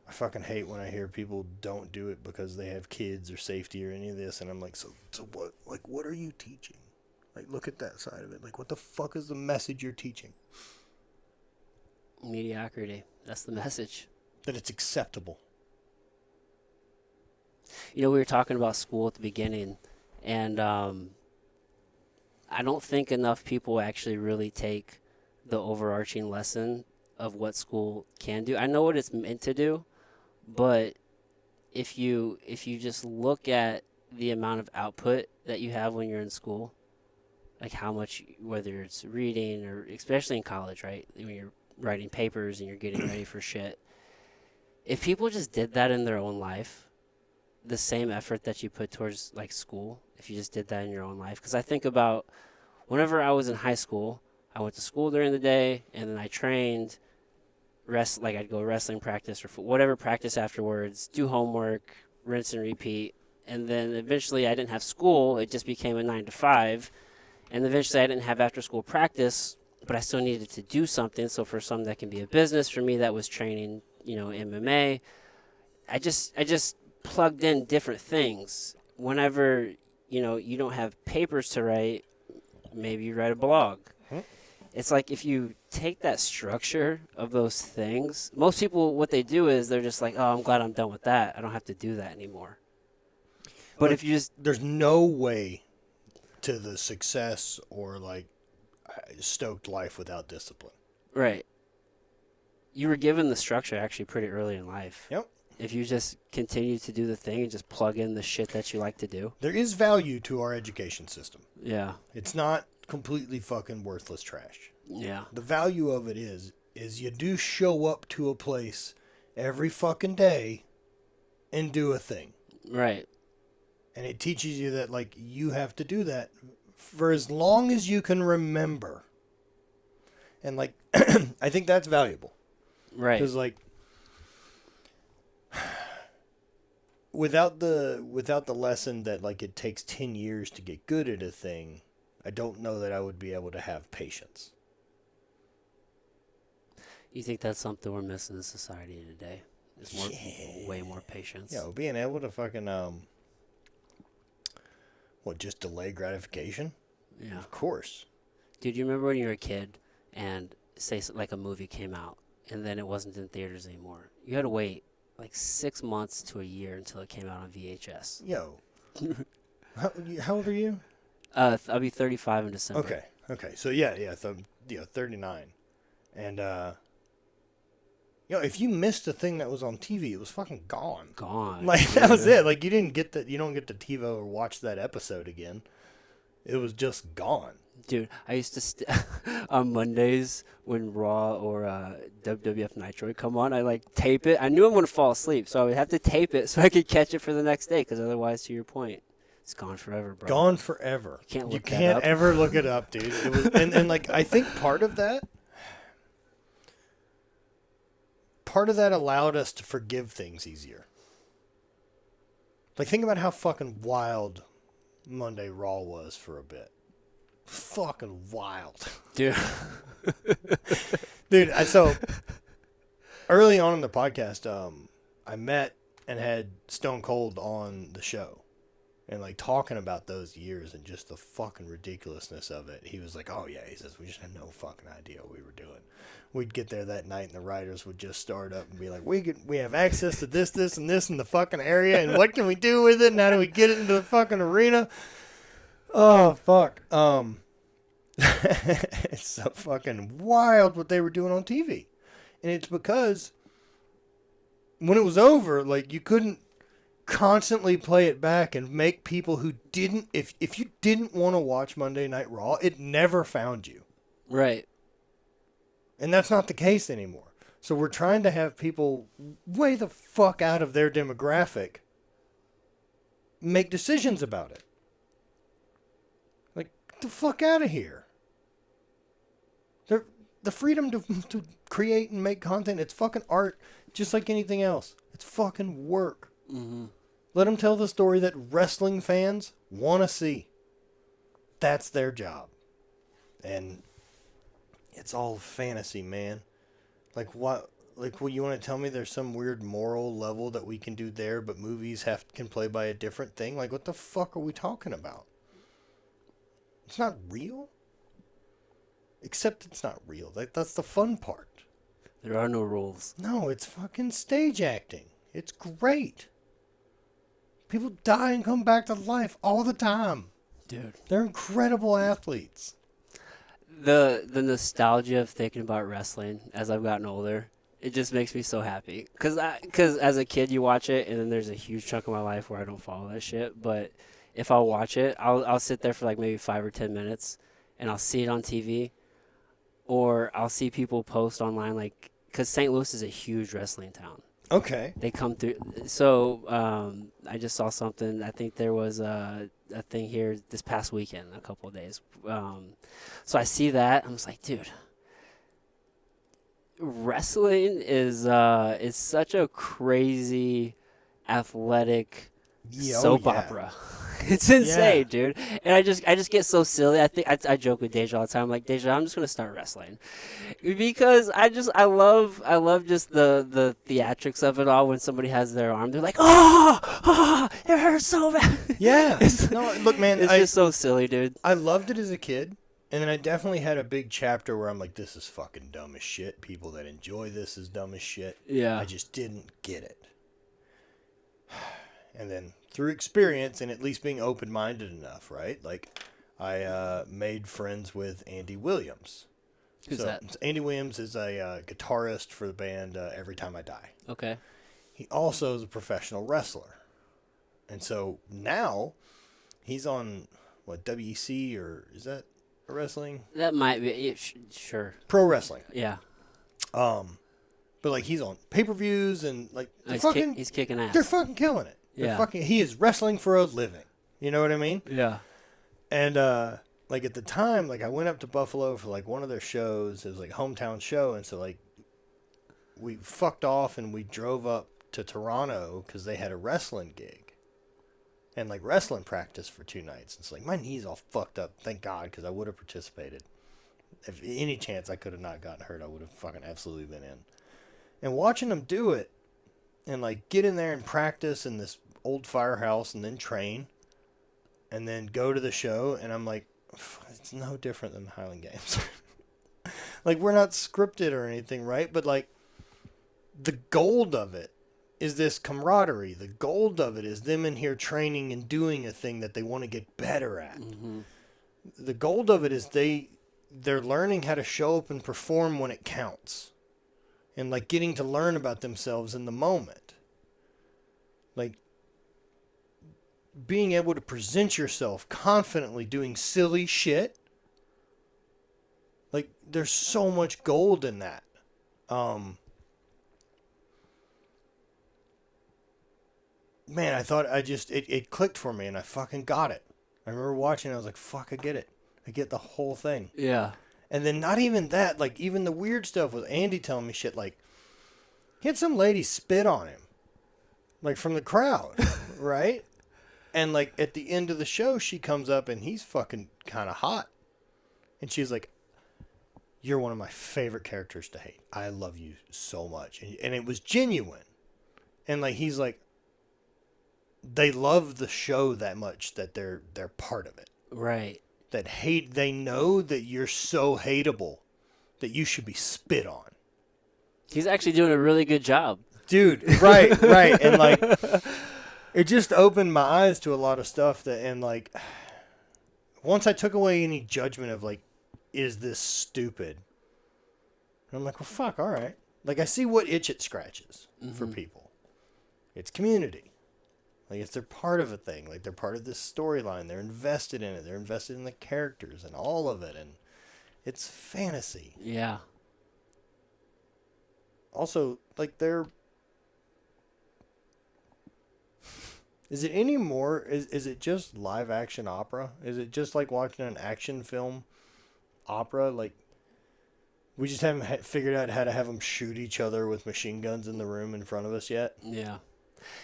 S2: I fucking hate when I hear people don't do it because they have kids or safety or any of this, and I'm like, so what? Like, what are you teaching? Like, look at that side of it. Like, what the fuck is the message you're teaching?
S1: Mediocrity. That's the message.
S2: That it's acceptable.
S1: We were talking about school at the beginning, and I don't think enough people actually really take the overarching lesson of what school can do. I know what it's meant to do, but if you just look at the amount of output that you have when you're in school, like how much, whether it's reading or especially in college, right? When you're writing papers and you're getting ready for shit. If people just did that in their own life, the same effort that you put towards like school, if you just did that in your own life. Because I think about whenever I was in high school, I went to school during the day and then I trained, like I'd go wrestling practice or whatever practice afterwards, do homework, rinse and repeat. And then eventually I didn't have school. It just became a 9 to 5. And eventually I didn't have after school practice, but I still needed to do something. So for some that can be a business, for me that was training, MMA. I just plugged in different things. Whenever, you don't have papers to write, maybe you write a blog. It's like if you take that structure of those things, most people, what they do is they're just like, oh, I'm glad I'm done with that. I don't have to do that anymore. But if you just...
S2: There's no way to the success or, like, stoked life without discipline.
S1: Right. You were given the structure actually pretty early in life.
S2: Yep.
S1: If you just continue to do the thing and just plug in the shit that you like to do.
S2: There is value to our education system.
S1: Yeah.
S2: It's not completely fucking worthless trash.
S1: Yeah.
S2: The value of it is you do show up to a place every fucking day and do a thing.
S1: Right.
S2: And it teaches you that, like, you have to do that for as long as you can remember. And, like, I think that's valuable.
S1: Right.
S2: Because, like, without the lesson that, like, it takes 10 years to get good at a thing, I don't know that I would be able to have patience.
S1: You think that's something we're missing in society today? Is way more patience.
S2: Yeah, being able to fucking, just delay gratification?
S1: Yeah.
S2: Of course.
S1: Dude, you remember when you were a kid and, say, like a movie came out and then it wasn't in theaters anymore? You had to wait like 6 months to a year until it came out on VHS.
S2: Yo. How old are you?
S1: I'll be 35 in December.
S2: Okay. So, yeah. So, 39. And, if you missed a thing that was on TV, it was fucking gone. Like, that was it. Like, you don't get to TiVo or watch that episode again. It was just gone.
S1: Dude, I used to, on Mondays when Raw or WWF Nitro would come on, I, like, tape it. I knew I'm going to fall asleep, so I would have to tape it so I could catch it for the next day, because otherwise, to your point, it's gone forever, bro.
S2: Gone forever.
S1: You can't
S2: ever look it up, dude. It was, and like, I think part of that allowed us to forgive things easier. Like, think about how fucking wild Monday Raw was for a bit. Fucking wild.
S1: Dude.
S2: Dude, so early on in the podcast, I met and had Stone Cold on the show. And, like, talking about those years and just the fucking ridiculousness of it. He was like, oh, yeah, he says, we just had no fucking idea what we were doing. We'd get there that night and the writers would just start up and be like, we have access to this, and this in the fucking area, and what can we do with it, and how do we get it into the fucking arena? Oh, fuck. It's so fucking wild what they were doing on TV. And it's because when it was over, like, you couldn't constantly play it back and make people who didn't, if you didn't want to watch Monday Night Raw, it never found you.
S1: Right.
S2: And that's not the case anymore. So we're trying to have people way the fuck out of their demographic make decisions about it. Like, get the fuck out of here. The freedom to create and make content, it's fucking art, just like anything else. It's fucking work.
S1: Mm-hmm.
S2: Let them tell the story that wrestling fans want to see. That's their job. And it's all fantasy, man. Like, what? Like, you want to tell me there's some weird moral level that we can do there, but movies can play by a different thing? Like, what the fuck are we talking about? It's not real. Except it's not real. That's the fun part.
S1: There are no rules.
S2: No, it's fucking stage acting. It's great. People die and come back to life all the time.
S1: Dude.
S2: They're incredible athletes.
S1: The nostalgia of thinking about wrestling as I've gotten older, it just makes me so happy. Because as a kid, you watch it, and then there's a huge chunk of my life where I don't follow that shit. But if I watch it, I'll sit there for like maybe 5 or 10 minutes, and I'll see it on TV. or I'll see people post online, like, because St. Louis is a huge wrestling town.
S2: Okay.
S1: They come through. So I just saw something. I think there was a thing here this past weekend, a couple of days. So I see that. I'm just like, dude, wrestling is such a crazy athletic soap opera. It's insane, dude. And I just get so silly. I think I joke with Deja all the time. I'm like, Deja, I'm just gonna start wrestling because I love just the theatrics of it all. When somebody has their arm, they're like, oh, it hurts so bad.
S2: Yeah. No, look, man,
S1: it's just so silly, dude.
S2: I loved it as a kid. And then I definitely had a big chapter where I'm like, this is fucking dumb as shit. People that enjoy this is dumb as shit.
S1: Yeah.
S2: I just didn't get it. And then through experience and at least being open-minded enough, right? Like, I made friends with Andy Williams.
S1: Who's that?
S2: Andy Williams is a guitarist for the band Every Time I Die.
S1: Okay.
S2: He also is a professional wrestler. And so now he's on, what, WEC, or is that a wrestling?
S1: That might be, sure.
S2: Pro wrestling.
S1: Yeah.
S2: But like he's on pay-per-views and like
S1: he's kicking ass.
S2: They're fucking killing it.
S1: Yeah.
S2: He is wrestling for a living. You know what I mean?
S1: Yeah.
S2: And like at the time, like I went up to Buffalo for like one of their shows. It was like a hometown show, and so like we fucked off and we drove up to Toronto because they had a wrestling gig and like wrestling practice for 2 nights. It's like my knee's all fucked up. Thank God, because I would have participated. If any chance I could have not gotten hurt, I would have fucking absolutely been in. And watching them do it and like get in there and practice in this old firehouse and then train and then go to the show, and I'm like, it's no different than the Highland Games. Like, we're not scripted or anything, right? But like the gold of it is this camaraderie. The gold of it is them in here training and doing a thing that they want to get better at.
S1: Mm-hmm.
S2: The gold of it is they're learning how to show up and perform when it counts. And like getting to learn about themselves in the moment. Like being able to present yourself confidently doing silly shit. Like there's so much gold in that. Man, I thought it clicked for me and I fucking got it. I remember watching it, I was like, fuck, I get it. I get the whole thing.
S1: Yeah.
S2: And then not even that, like even the weird stuff with Andy telling me shit, like he had some lady spit on him, like from the crowd, right? And like at the end of the show, she comes up and he's fucking kind of hot. And she's like, you're one of my favorite characters to hate. I love you so much. And it was genuine. And like, he's like, they love the show that much that they're part of it.
S1: Right.
S2: That they know that you're so hateable that you should be spit on.
S1: He's actually doing a really good job.
S2: Dude, right. And like, it just opened my eyes to a lot of stuff and like, once I took away any judgment of like, is this stupid? And I'm like, well, fuck, all right. Like, I see what itch it scratches for people. It's community. Like, they're part of a thing. Like, they're part of this storyline. They're invested in it. They're invested in the characters and all of it. And it's fantasy.
S1: Yeah.
S2: Also, like, is it any more? Is it just live action opera? Is it just like watching an action film opera? Like, we just haven't figured out how to have them shoot each other with machine guns in the room in front of us yet?
S1: Yeah.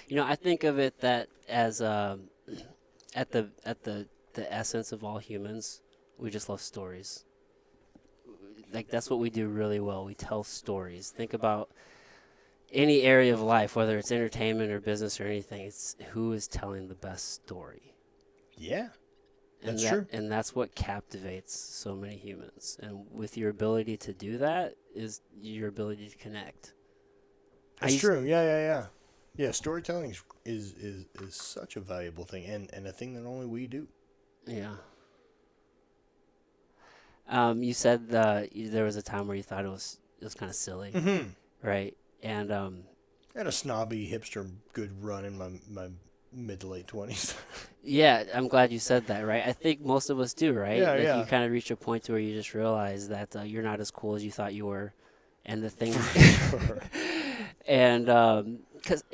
S1: You know, I think of it that as at the essence of all humans, we just love stories. Like, that's what we do really well. We tell stories. Think about any area of life, whether it's entertainment or business or anything. It's who is telling the best story.
S2: Yeah, that's
S1: and
S2: true.
S1: And that's what captivates so many humans. And with your ability to do that is your ability to connect.
S2: That's true. Yeah. Yeah, storytelling is such a valuable thing and a thing that only we do.
S1: Yeah. You said there was a time where you thought it was kind of silly, right? And
S2: I had a snobby hipster good run in my mid to late 20s.
S1: Yeah, I'm glad you said that, right? I think most of us do, right?
S2: Yeah,
S1: Like
S2: yeah.
S1: you kind of reach a point where you just realize that you're not as cool as you thought you were, and the things.
S2: Sure.
S1: And because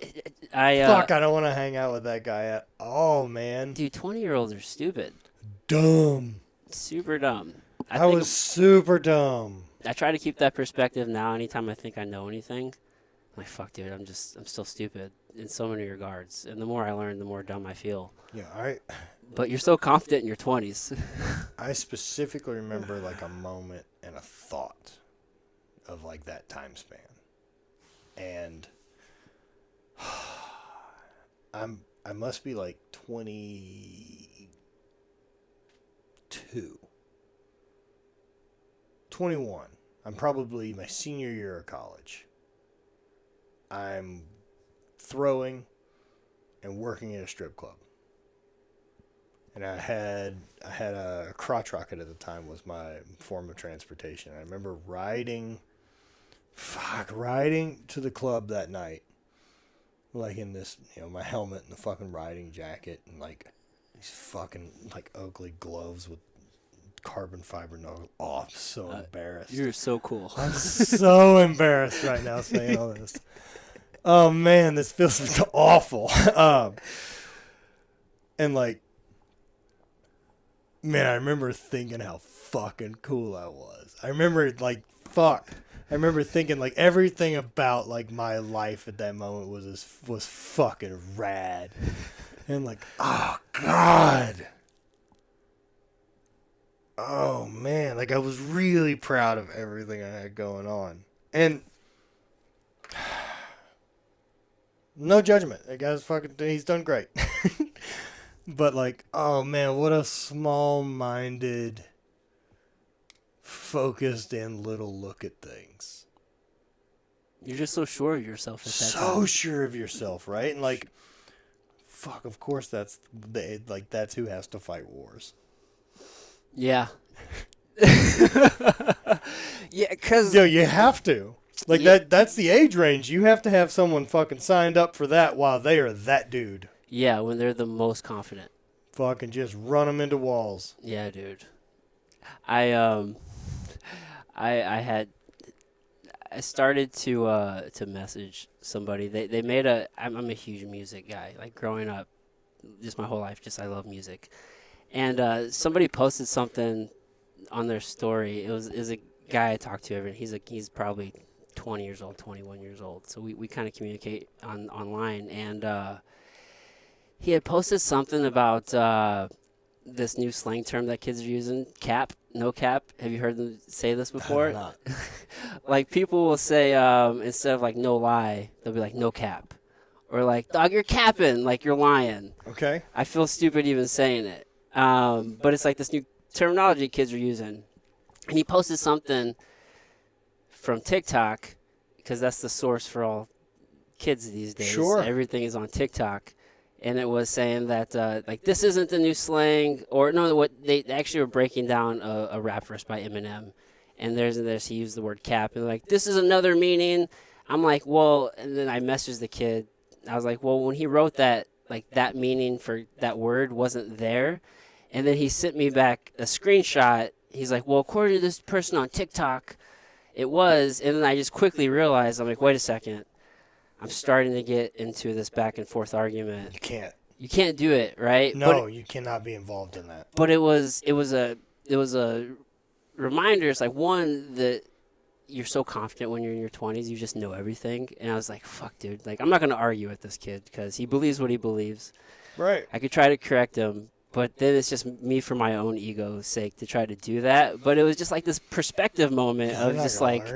S1: I
S2: Fuck, I don't want to hang out with that guy at all, man.
S1: dude, 20-year-olds are stupid,
S2: Dumb.
S1: super dumb.
S2: I was super dumb.
S1: I try to keep that perspective now. Anytime I think I know anything, I'm like, fuck, dude, I'm still stupid in so many regards. And the more I learn, the more dumb I feel.
S2: Yeah,
S1: But you're so confident in your 20s.
S2: I specifically remember like a moment and a thought of like that time span. And I must be like 22. 21. I'm probably my senior year of college. I'm throwing and working at a strip club. And I had a crotch rocket at the time was my form of transportation. I remember riding to the club that night. Like in this, my helmet and the fucking riding jacket and like these fucking like Oakley gloves with carbon fiber nose. Oh, I'm so embarrassed.
S1: You're so cool.
S2: I'm so embarrassed right now saying all this. Oh man, this feels awful. And like, man, I remember thinking how fucking cool I was. I remember thinking like everything about like my life at that moment was fucking rad. And like, oh god. Oh man, like I was really proud of everything I had going on. And no judgment. That guy's he's done great. But like, oh man, what a small-minded, focused and little look at things.
S1: You're just so sure of yourself at that time.
S2: So sure of yourself, right? And like, fuck, of course that's who has to fight wars.
S1: Yeah. Yeah, because...
S2: Yo, you have to. Like, that's the age range. You have to have someone fucking signed up for that while they are that dude.
S1: Yeah, when they're the most confident.
S2: Fucking just run them into walls.
S1: Yeah, dude. I started to message somebody. They made I'm a huge music guy. Like growing up, just my whole life, I love music. And somebody posted something on their story. It was a guy I talked to every. He's probably 20 years old, 21 years old. So we kind of communicate online. And he had posted something about this new slang term that kids are using, cap, no cap. Have you heard them say this before?
S2: Not.
S1: Like people will say instead of like no lie, they'll be like no cap. Or like, dog, you're capping, like you're lying.
S2: Okay.
S1: I feel stupid even saying it. But it's like this new terminology kids are using. And he posted something from TikTok, because that's the source for all kids these days.
S2: Sure.
S1: Everything is on TikTok. And it was saying that, like, this isn't the new slang. Or, no, what they actually were breaking down a rap verse by Eminem. And he used the word cap. And like, this is another meaning. I'm like, well, and then I messaged the kid. I was like, well, when he wrote that, like, that meaning for that word wasn't there. And then he sent me back a screenshot. He's like, well, according to this person on TikTok, it was. And then I just quickly realized, I'm like, wait a second. I'm starting to get into this back and forth argument. You can't do it, right?
S2: No, you cannot be involved in that.
S1: But it was a reminder. It's like, one, that you're so confident when you're in your 20s, you just know everything. And I was like, fuck, dude. Like, I'm not going to argue with this kid because he believes what he believes.
S2: Right.
S1: I could try to correct him, but then it's just me for my own ego's sake to try to do that. But it was just like this perspective moment of just like,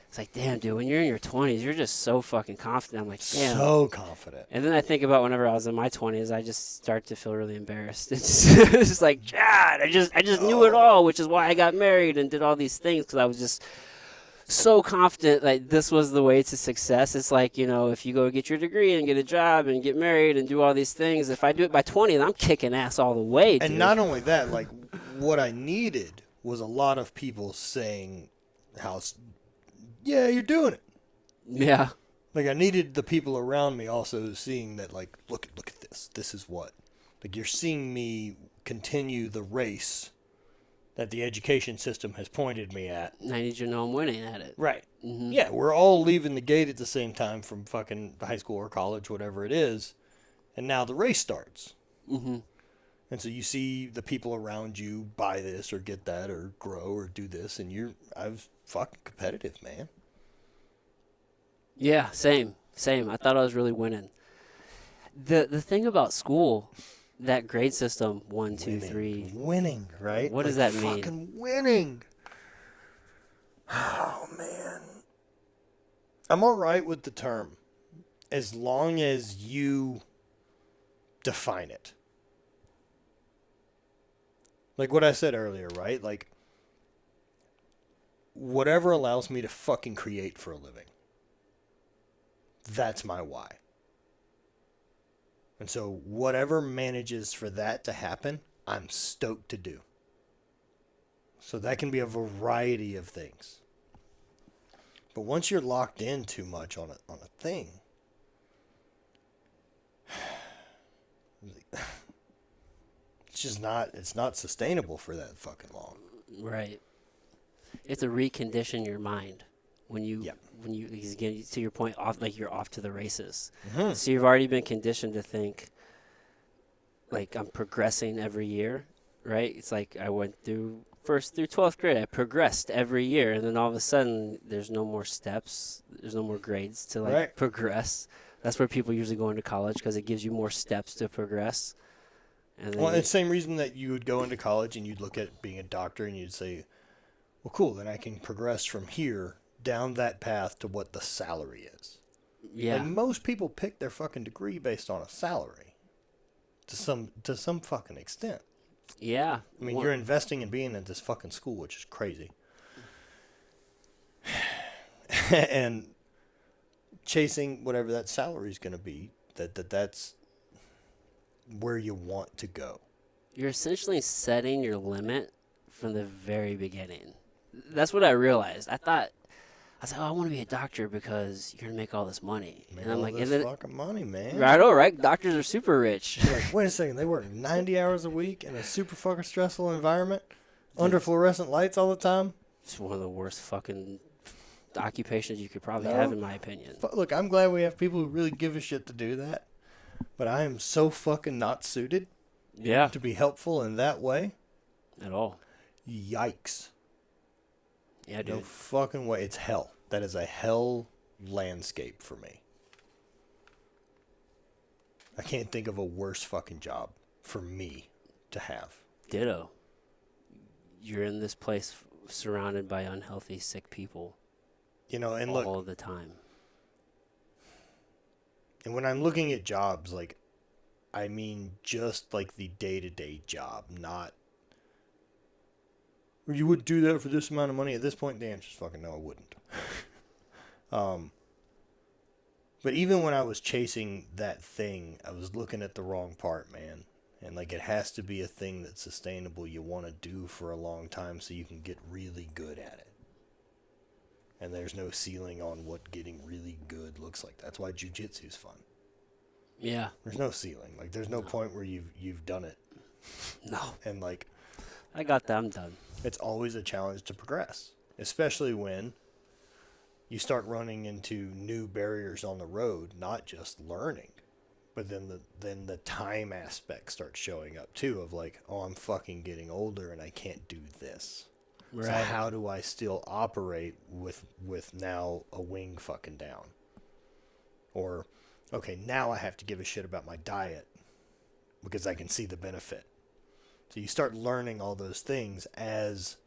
S1: it's like, damn, dude, when you're in your 20s, you're just so fucking confident. I'm like, damn.
S2: So confident.
S1: And then I think about whenever I was in my 20s, I just start to feel really embarrassed. It's just like, God, I just knew it all, which is why I got married and did all these things, because I was just so confident that this was the way to success. It's like, if you go get your degree and get a job and get married and do all these things, if I do it by 20, then I'm kicking ass all the way, dude.
S2: And not only that, like, what I needed was a lot of people saying how, yeah, you're doing it.
S1: Yeah.
S2: Like, I needed the people around me also seeing that, like, look at this. This is what. Like, you're seeing me continue the race that the education system has pointed me at.
S1: I need you to know I'm winning at it.
S2: Right.
S1: Mm-hmm.
S2: Yeah, we're all leaving the gate at the same time from fucking high school or college, whatever it is. And now the race starts.
S1: Mm-hmm.
S2: And so you see the people around you buy this or get that or grow or do this, and I'm fucking competitive, man.
S1: Yeah, same. I thought I was really winning. The thing about school, that grade system, 1, 2, 3.
S2: Winning, right?
S1: What does
S2: like
S1: that mean?
S2: Fucking winning. Oh, man. I'm all right with the term as long as you define it. Like what I said earlier, right? Like, whatever allows me to fucking create for a living. That's my why. And so whatever manages for that to happen, I'm stoked to do. So that can be a variety of things. But once you're locked in too much on a thing, it's not sustainable for that fucking long.
S1: Right. It's to recondition your mind when you again, to your point, off, like you're off to the races.
S2: Mm-hmm.
S1: So you've already been conditioned to think like I'm progressing every year, right? It's like I went through 1st through 12th grade, I progressed every year, and then all of a sudden there's no more steps, there's no more grades to like progress. That's where people usually go into college, because it gives you more steps to progress. And then
S2: it's the same reason that you would go into college and you'd look at being a doctor and you'd say, well, cool, then I can progress from here down that path to what the salary is.
S1: Yeah.
S2: And most people pick their fucking degree based on a salary to some fucking extent.
S1: Yeah.
S2: I mean, you're investing in being at this fucking school, which is crazy. And chasing whatever that salary is going to be, that's where you want to go.
S1: You're essentially setting your limit from the very beginning. That's what I realized. I was like, oh, I want to be a doctor because you're going to make all this money.
S2: And I'm like, this fucking money, man.
S1: Right, all right. Doctors are super rich.
S2: Like, wait a second. They work 90 hours a week in a super fucking stressful environment under fluorescent lights all the time.
S1: It's one of the worst fucking occupations you could probably have, in my opinion.
S2: Look, I'm glad we have people who really give a shit to do that. But I am so fucking not suited to be helpful in that way.
S1: At all.
S2: Yikes.
S1: Yeah, dude.
S2: No fucking way. It's hell. That is a hell landscape for me. I can't think of a worse fucking job for me to have.
S1: Ditto. You're in this place surrounded by unhealthy, sick people.
S2: And
S1: all the time.
S2: And when I'm looking at jobs, like, I mean just like the day-to-day job, not, well, you would do that for this amount of money. At this point, the answer is fucking no, I wouldn't. But even when I was chasing that thing, I was looking at the wrong part, man. And, like, it has to be a thing that's sustainable you want to do for a long time so you can get really good at it. And there's no ceiling on what getting really good looks like. That's why jiu-jitsu is fun.
S1: Yeah.
S2: There's no ceiling. Like, there's no point where you've done it.
S1: No.
S2: And, like,
S1: I got that. I'm done.
S2: It's always a challenge to progress, especially when you start running into new barriers on the road, not just learning, but then the time aspect starts showing up too, of like, oh, I'm fucking getting older and I can't do this. Right. So how do I still operate with now a wing fucking down? Or, okay, now I have to give a shit about my diet because I can see the benefit. So you start learning all those things as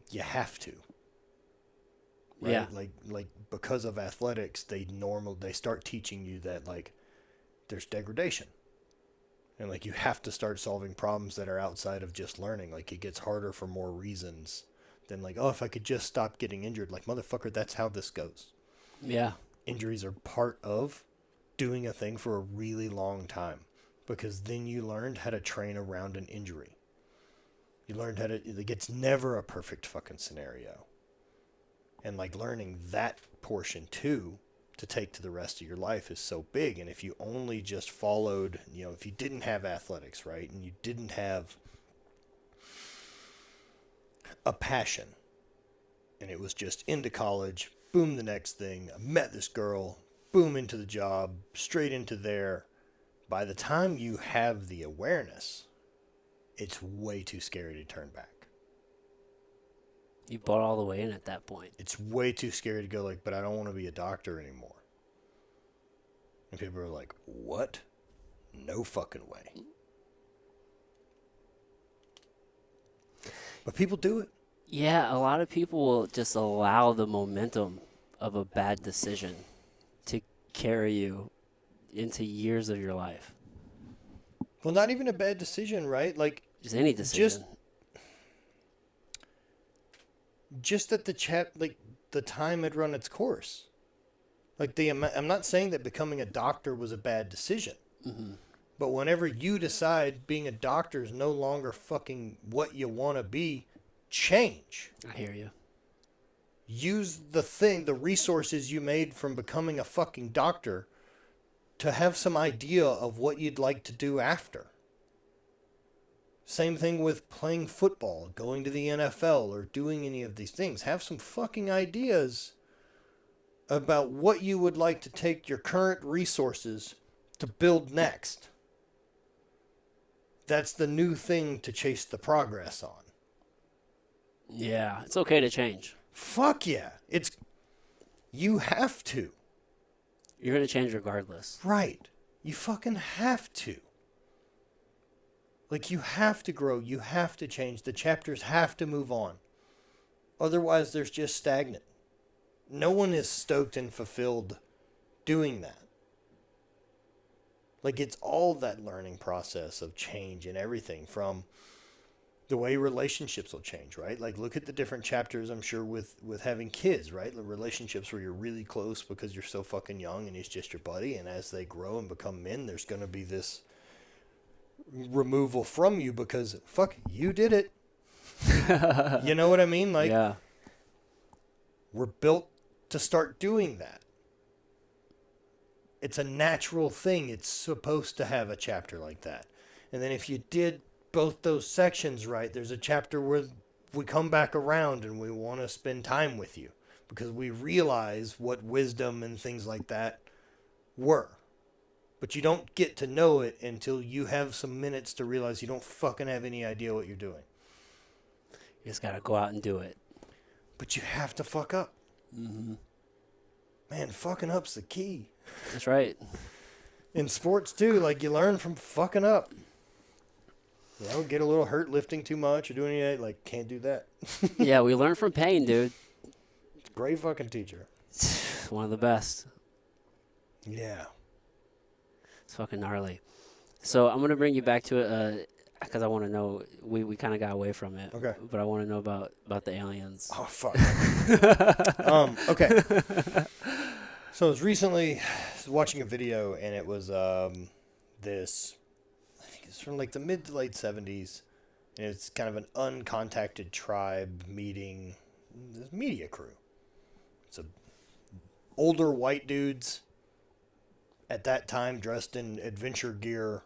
S2: you have to. Right?
S1: Yeah.
S2: Like because of athletics, they start teaching you that, like, there's degradation. And, like, you have to start solving problems that are outside of just learning. Like, it gets harder for more reasons than, like, oh, if I could just stop getting injured. Like, motherfucker, that's how this goes.
S1: Yeah.
S2: Injuries are part of doing a thing for a really long time. Because then you learned how to train around an injury. You learned how to, like, it's never a perfect fucking scenario. And like learning that portion too to take to the rest of your life is so big. And if you only just followed, you know, if you didn't have athletics, right, and you didn't have a passion, and it was just into college, boom, the next thing, I met this girl, boom, into the job, straight into there. By the time you have the awareness, it's way too scary to turn back.
S1: You bought all the way in at that point.
S2: It's way too scary to go like, but I don't want to be a doctor anymore. And people are like, what? No fucking way. But people do it.
S1: Yeah, a lot of people will just allow the momentum of a bad decision to carry you into years of your life.
S2: Well, not even a bad decision, right? Like,
S1: Just any decision.
S2: Just that the time had run its course. Like I'm not saying that becoming a doctor was a bad decision.
S1: Mm-hmm.
S2: But whenever you decide being a doctor is no longer fucking what you want to be, change.
S1: I hear you.
S2: Use the resources you made from becoming a fucking doctor to have some idea of what you'd like to do after. Same thing with playing football, going to the NFL, or doing any of these things. Have some fucking ideas about what you would like to take your current resources to build next. That's the new thing to chase the progress on.
S1: Yeah, it's okay to change.
S2: Fuck yeah. You have to.
S1: You're going to change regardless.
S2: Right. You fucking have to. Like, you have to grow. You have to change. The chapters have to move on. Otherwise, there's just stagnant. No one is stoked and fulfilled doing that. Like, it's all that learning process of change and everything, from the way relationships will change, right? Like, look at the different chapters, I'm sure, with having kids, right? The relationships where you're really close because you're so fucking young and he's just your buddy. And as they grow and become men, there's going to be this removal from you because, fuck, you did it. You know what I mean? Like,
S1: yeah.
S2: We're built to start doing that. It's a natural thing. It's supposed to have a chapter like that. And then if you did both those sections right, there's a chapter where we come back around and we want to spend time with you because we realize what wisdom and things like that were. But you don't get to know it until you have some minutes to realize you don't fucking have any idea what you're doing.
S1: You just got to go out and do it.
S2: But you have to fuck up.
S1: Mm-hmm.
S2: Man, fucking up's the key.
S1: That's right.
S2: In sports, too, like, you learn from fucking up. You know, get a little hurt lifting too much or doing anything, like, can't do that.
S1: Yeah, we learn from pain, dude.
S2: Great fucking teacher.
S1: One of the best.
S2: Yeah.
S1: It's fucking gnarly. So I'm going to bring you back to it because I want to know. We kind of got away from it.
S2: Okay.
S1: But I want to know about the aliens.
S2: Oh, fuck. Okay. So I was recently watching a video, and it was this, I think it's from like the mid to late 70s, and it's kind of an uncontacted tribe meeting this media crew. It's older white dudes at that time dressed in adventure gear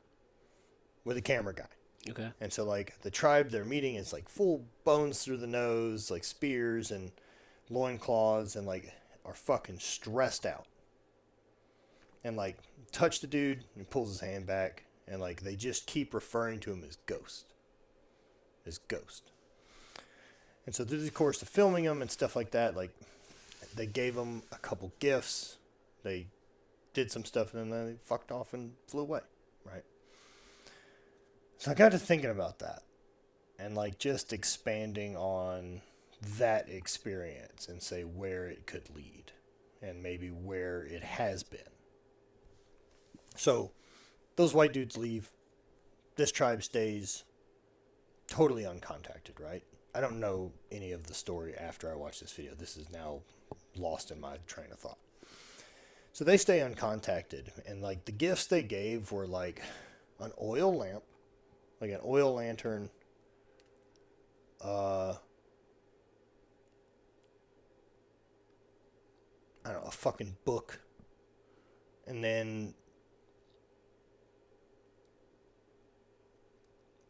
S2: with a camera guy.
S1: Okay.
S2: And so, like, the tribe they're meeting is, like, full bones through the nose, like, spears and loincloths, and, like, are fucking stressed out. And, like, touch the dude, and he pulls his hand back, and, like, they just keep referring to him as Ghost. As Ghost. And so, through the course of filming him and stuff like that, like, they gave him a couple gifts. They did some stuff, and then they fucked off and flew away, right? So I got to thinking about that and like just expanding on that experience and say where it could lead and maybe where it has been. So those white dudes leave. This tribe stays totally uncontacted, right? I don't know any of the story after I watched this video. This is now lost in my train of thought. So they stay uncontacted, and like the gifts they gave were like an oil lamp, like an oil lantern, I don't know, a fucking book, and then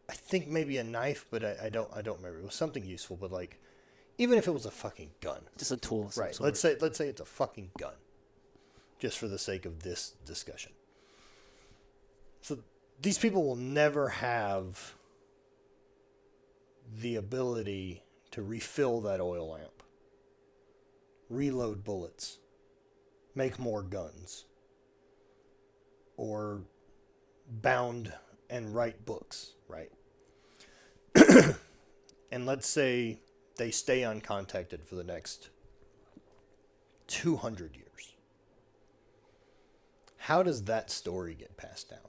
S2: I think maybe a knife, but I don't remember. It was something useful, but like, even if it was a fucking gun,
S1: Just a tool of some
S2: right?
S1: sort.
S2: Let's say it's a fucking gun, just for the sake of this discussion. So these people will never have the ability to refill that oil lamp, reload bullets, make more guns, or bound and write books, right? And let's say they stay uncontacted for the next 200 years. How does that story get passed down?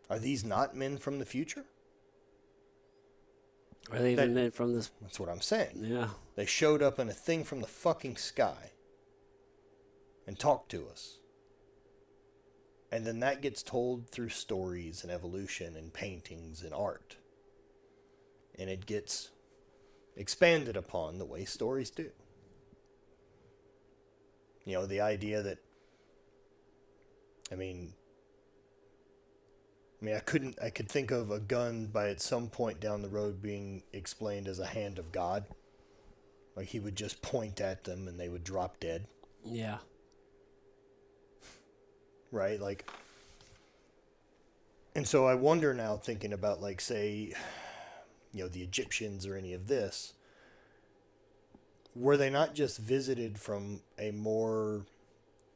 S2: Are these not men from the future?
S1: Are they even made from this?
S2: That's what I'm saying.
S1: Yeah.
S2: They showed up in a thing from the fucking sky and talked to us. And then that gets told through stories and evolution and paintings and art. And it gets expanded upon the way stories do. You know, the idea that, I could think of a gun by at some point down the road being explained as a hand of God. Like he would just point at them and they would drop dead.
S1: Yeah.
S2: Right? Like, and so I wonder now, thinking about, like, say, you know, the Egyptians or any of this, were they not just visited from a more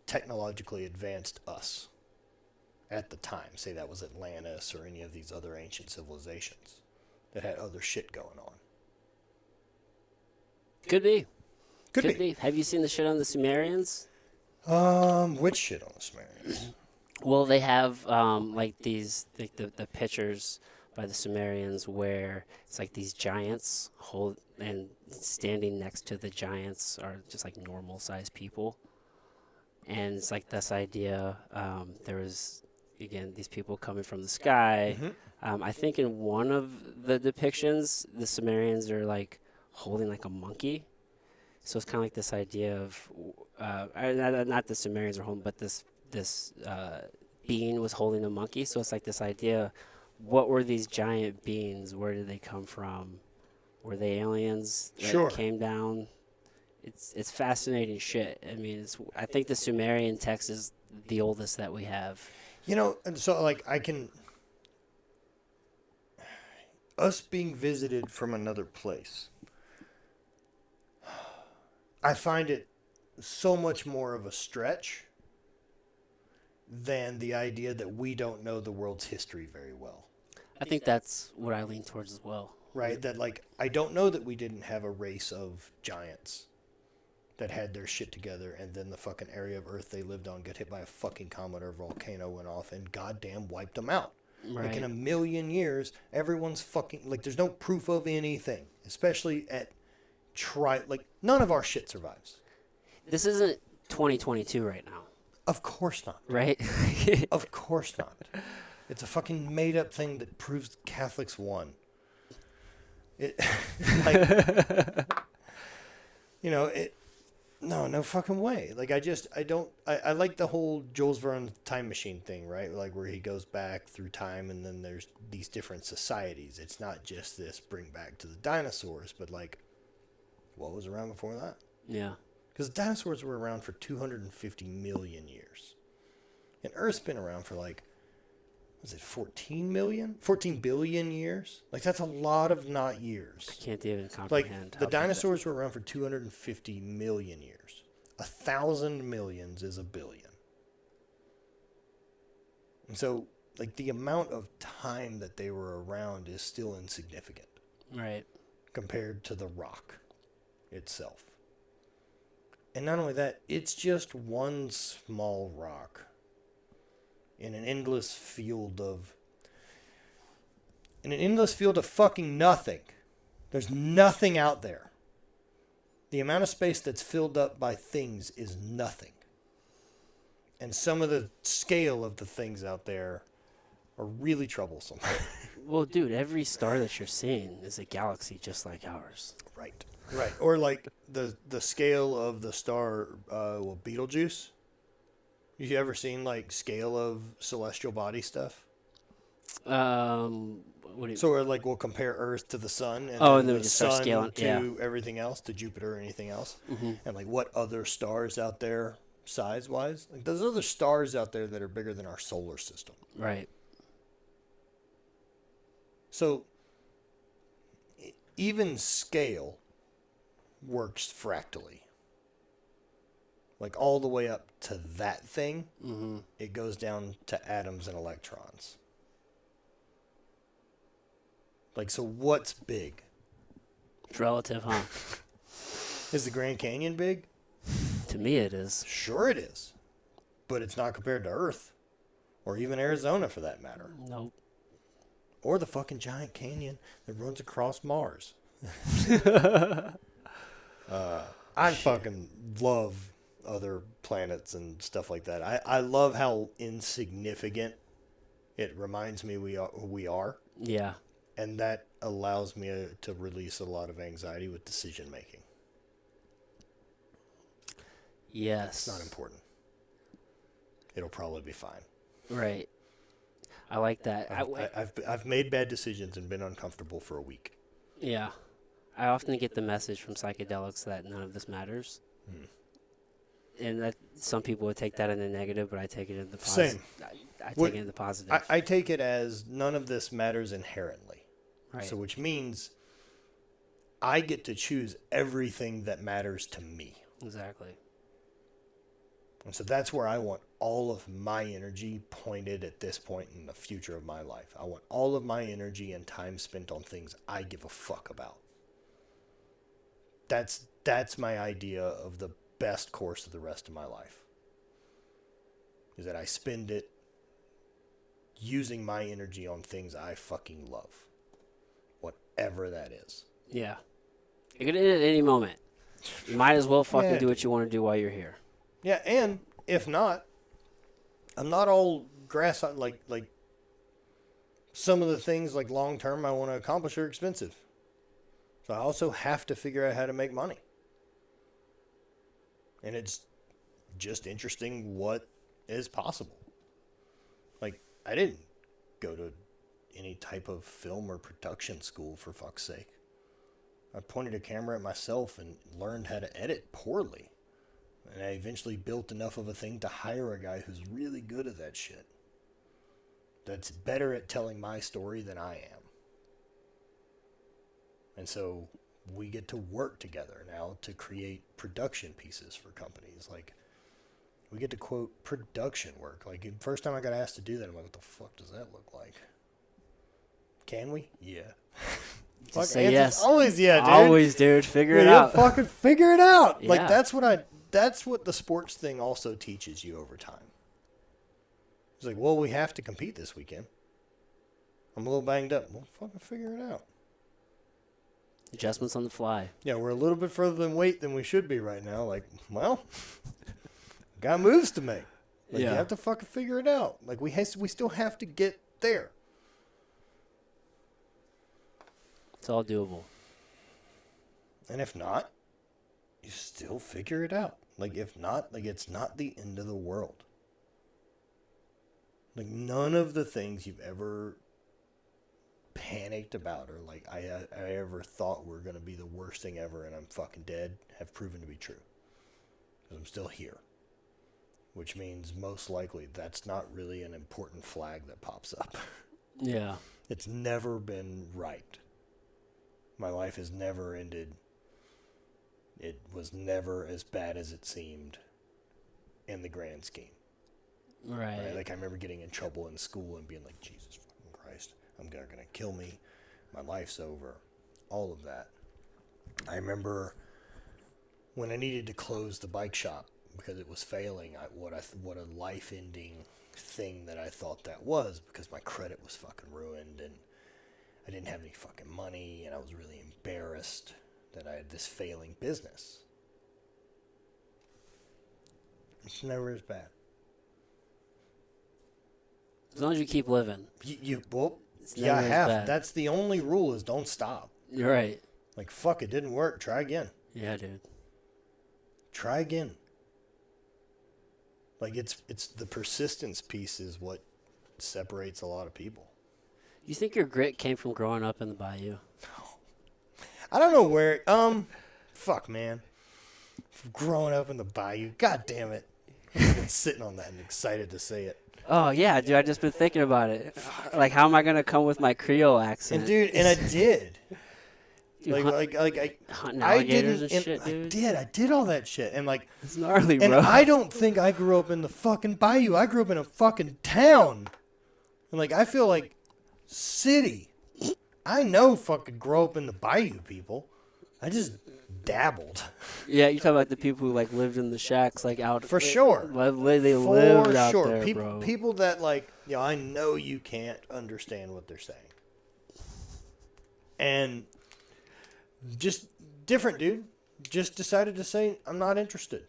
S2: technologically advanced us at the time? Say that was Atlantis or any of these other ancient civilizations that had other shit going on.
S1: Could be.
S2: Could be.
S1: Have you seen the shit on the Sumerians?
S2: Which shit on the Sumerians?
S1: Well, they have like these the pictures by the Sumerians where it's like these giants hold and standing next to the giants are just like normal sized people, and it's like this idea. There was again these people coming from the sky.
S2: Mm-hmm.
S1: I think in one of the depictions, the Sumerians are like holding like a monkey. So it's kind of like this idea of, not the Sumerians are holding, but this being was holding a monkey. So it's like this idea, what were these giant beings? Where did they come from? Were they aliens that
S2: Sure.
S1: came down? It's fascinating shit. I mean, I think the Sumerian text is the oldest that we have.
S2: You know, and so like us being visited from another place, I find it so much more of a stretch than the idea that we don't know the world's history very well.
S1: I think that's what I lean towards as well.
S2: Right? That, like, I don't know that we didn't have a race of giants that had their shit together, and then the fucking area of Earth they lived on got hit by a fucking comet or volcano, went off, and goddamn wiped them out.
S1: Right.
S2: Like, in a million years, everyone's fucking, like, there's no proof of anything. Especially at like, none of our shit survives.
S1: This isn't 2022 right now.
S2: Of course not.
S1: Right?
S2: Of course not. It's a fucking made-up thing that proves Catholics won. It, like, you know, no fucking way. Like, I like the whole Jules Verne time machine thing, right? Like, where he goes back through time and then there's these different societies. It's not just this bring back to the dinosaurs, but, like, what was around before that?
S1: Yeah.
S2: Because dinosaurs were around for 250 million years. And Earth's been around for, like, was it 14 billion years? Like, that's a lot of not years.
S1: I can't even comprehend.
S2: Like, the dinosaurs were around for 250 million years. 1,000 millions is a billion. And so, like, the amount of time that they were around is still insignificant.
S1: Right.
S2: Compared to the rock itself. And not only that, it's just one small rock in an endless field of fucking nothing. There's nothing out there. The amount of space that's filled up by things is nothing. And some of the scale of the things out there are really troublesome.
S1: Well, dude, every star that you're seeing is a galaxy just like ours.
S2: Right. Right. Or like the scale of the star, Betelgeuse. You ever seen like scale of celestial body stuff?
S1: Um, what do you?
S2: So like we'll compare Earth to the sun, and
S1: Oh,
S2: then
S1: and then we
S2: the
S1: just start
S2: sun
S1: scaling. Yeah.
S2: to everything else, to Jupiter or anything else,
S1: Hmm.
S2: and like what other stars out there size wise? Like there's other stars out there that are bigger than our solar system.
S1: Right.
S2: So even scale works fractally. Like all the way up to that thing,
S1: Hmm.
S2: it goes down to atoms and electrons. Like, so what's big?
S1: It's relative, huh?
S2: Is the Grand Canyon big?
S1: To me, it is.
S2: Sure it is. But it's not compared to Earth. Or even Arizona for that matter.
S1: Nope.
S2: Or the fucking giant canyon that runs across Mars. I fucking love other planets and stuff like that. I love how insignificant it reminds me we are.
S1: Yeah.
S2: And that allows me to release a lot of anxiety with decision making.
S1: Yes.
S2: It's not important. It'll probably be fine.
S1: Right. I like that.
S2: I've made bad decisions and been uncomfortable for a week.
S1: Yeah. I often get the message from psychedelics that none of this matters. And that some people would take that in the negative, but I take it in the positive.
S2: Same.
S1: I take it in the positive.
S2: I take it as none of this matters inherently.
S1: Right.
S2: So which means I get to choose everything that matters to me.
S1: Exactly.
S2: And so that's where I want all of my energy pointed at this point in the future of my life. I want all of my energy and time spent on things I give a fuck about. That's my idea of the best course of the rest of my life. Is that I spend it using my energy on things I fucking love. Whatever that is.
S1: Yeah. It could end at any moment. You might as well fucking do what you want to do while you're here.
S2: Yeah, and if not, I'm not all grass like some of the things like long term I want to accomplish are expensive. So I also have to figure out how to make money. And it's just interesting what is possible. Like, I didn't go to any type of film or production school, for fuck's sake. I pointed a camera at myself and learned how to edit poorly. And I eventually built enough of a thing to hire a guy who's really good at that shit. That's better at telling my story than I am. And so we get to work together now to create production pieces for companies. Like, we get to quote production work. Like, the first time I got asked to do that, I'm like, what the fuck does that look like? Can we? Yeah.
S1: Just say yes.
S2: Always yeah, dude.
S1: Always, dude. Figure it out.
S2: Fucking figure it out.
S1: Yeah.
S2: Like, that's what the sports thing also teaches you over time. It's like, well, we have to compete this weekend. I'm a little banged up. Well, fucking figure it out.
S1: Adjustments on the fly.
S2: Yeah, we're a little bit further than weight than we should be right now. Like, well, got moves to make. Like,
S1: Yeah.
S2: You have to fucking figure it out. Like, we still have to get there.
S1: It's all doable.
S2: And if not, you still figure it out. Like, if not, like, it's not the end of the world. Like, none of the things you've ever panicked about or, like, I ever thought were going to be the worst thing ever and I'm fucking dead have proven to be true. Because I'm still here. Which means, most likely, that's not really an important flag that pops up.
S1: Yeah.
S2: It's never been right. My life has never ended. It was never as bad as it seemed in the grand scheme.
S1: Right.
S2: Like, I remember getting in trouble in school and being like, Jesus fucking Christ, they're going to kill me. My life's over. All of that. I remember when I needed to close the bike shop because it was failing, what a life-ending thing that I thought that was, because my credit was fucking ruined and I didn't have any fucking money and I was really embarrassed that I had this failing business. It's never as bad.
S1: As long as you keep living.
S2: I
S1: never as
S2: have.
S1: bad.
S2: That's the only rule, is don't stop.
S1: You're right.
S2: Like, fuck, it didn't work. Try again.
S1: Yeah, dude.
S2: Try again. Like, it's the persistence piece is what separates a lot of people.
S1: You think your grit came from growing up in the bayou?
S2: I don't know where. Fuck, man. Growing up in the bayou. God damn it. I've been sitting on that and excited to say it.
S1: Oh yeah, dude. I just been thinking about it. Like, how am I gonna come with my Creole accent?
S2: And dude, and I did.
S1: Dude, hunting
S2: I
S1: alligators
S2: didn't.
S1: and shit, dude.
S2: I did all that shit, and like,
S1: It's gnarly,
S2: and
S1: bro.
S2: I don't think I grew up in the fucking bayou. I grew up in a fucking town, and like, I feel like city. I know fucking grow up in the bayou, people. I just dabbled.
S1: Yeah, you talk about the people who like lived in the shacks, like out
S2: For sure.
S1: They lived out there,
S2: people,
S1: bro.
S2: people that like, I know you can't understand what they're saying, and just different, dude. Just decided to say I'm not interested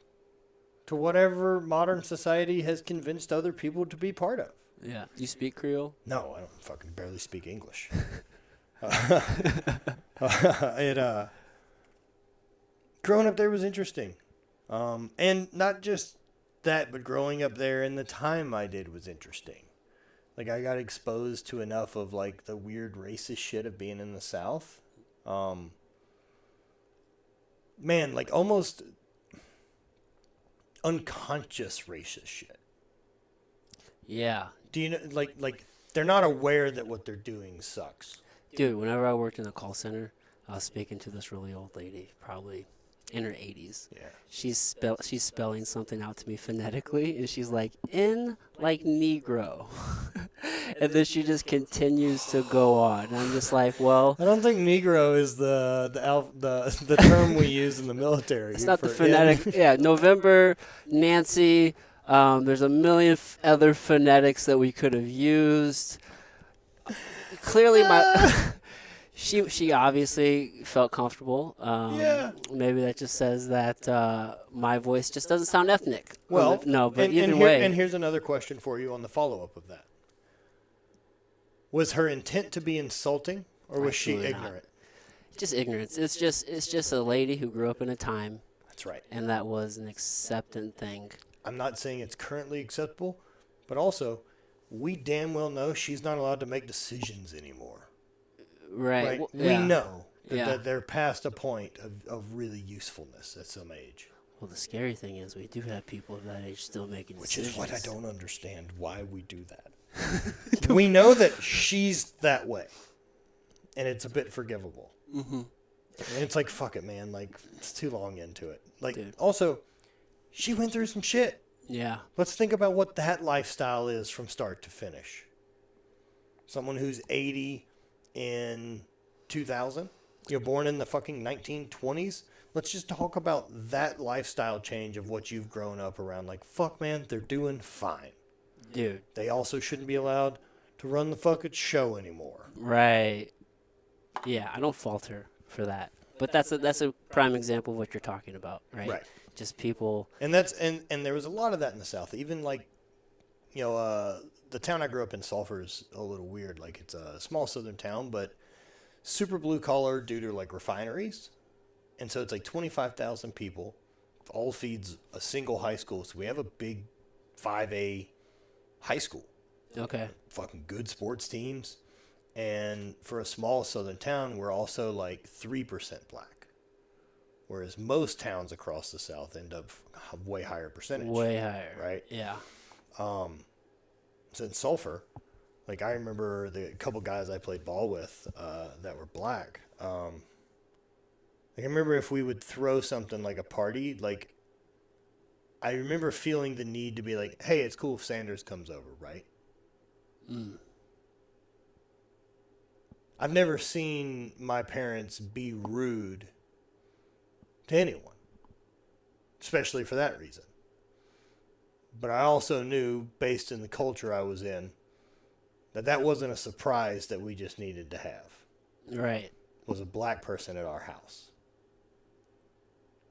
S2: to whatever modern society has convinced other people to be part of.
S1: Yeah. You speak Creole?
S2: No, I don't fucking barely speak English. Growing up there was interesting. And not just that, but growing up there and the time I did was interesting. Like, I got exposed to enough of, like, the weird racist shit of being in the South. Man, like, almost unconscious racist shit.
S1: Yeah.
S2: Do you know, like, they're not aware that what they're doing sucks.
S1: Dude, whenever I worked in a call center, I was speaking to this really old lady, probably in her 80s.
S2: Yeah.
S1: She's spelling something out to me phonetically, and she's like, in like Negro. And then she just continues to go on. And I'm just like, well,
S2: I don't think Negro is the term we use in the military.
S1: it's not the phonetic. Yeah, November, Nancy. There's a million other phonetics that we could have used. Clearly, she obviously felt comfortable.
S2: Yeah.
S1: Maybe that just says that my voice just doesn't sound ethnic.
S2: Well,
S1: no, but either
S2: and
S1: way.
S2: And here's another question for you on the follow-up of that. Was her intent to be insulting, or was she
S1: Absolutely not.
S2: ignorant?
S1: Just ignorance. It's just a lady who grew up in a time,
S2: That's right.
S1: and that was an acceptant thing.
S2: I'm not saying it's currently acceptable, but also, we damn well know she's not allowed to make decisions anymore.
S1: Right.
S2: Right?
S1: Yeah.
S2: We know that,
S1: Yeah.
S2: that they're past a point of really usefulness at some age.
S1: Well, the scary thing is we do have people of that age still making
S2: Which
S1: decisions.
S2: is what I don't understand why we do that. We know that she's that way, and it's a bit forgivable.
S1: Mm-hmm.
S2: And it's like, fuck it, man. Like, it's too long into it. Like,
S1: Dude.
S2: also, she went through some shit.
S1: Yeah.
S2: Let's think about what that lifestyle is from start to finish. Someone who's 80 in 2000, you're born in the fucking 1920s. Let's just talk about that lifestyle change of what you've grown up around. Like, fuck, man, they're doing fine.
S1: Dude.
S2: They also shouldn't be allowed to run the fucking show anymore.
S1: Right. Yeah, I don't fault her for that. But that's a prime example of what you're talking about, right?
S2: Right.
S1: Just people.
S2: And that's and there was a lot of that in the South. Even like, the town I grew up in, Sulphur, is a little weird. Like, it's a small southern town, but super blue collar due to like refineries. And so it's like 25,000 people, all feeds a single high school. So we have a big 5A high school.
S1: Okay.
S2: Fucking good sports teams. And for a small southern town, we're also like 3% black. Whereas most towns across the South end up way higher percentage.
S1: Way higher.
S2: Right?
S1: Yeah.
S2: So in Sulphur, like, I remember the couple guys I played ball with that were black. I remember if we would throw something like a party, like, I remember feeling the need to be like, hey, it's cool if Sanders comes over, right?
S1: Mm.
S2: I've never seen my parents be rude to anyone, especially for that reason. But I also knew, based in the culture I was in, that wasn't a surprise that we just needed to have.
S1: Right.
S2: Was a black person at our house.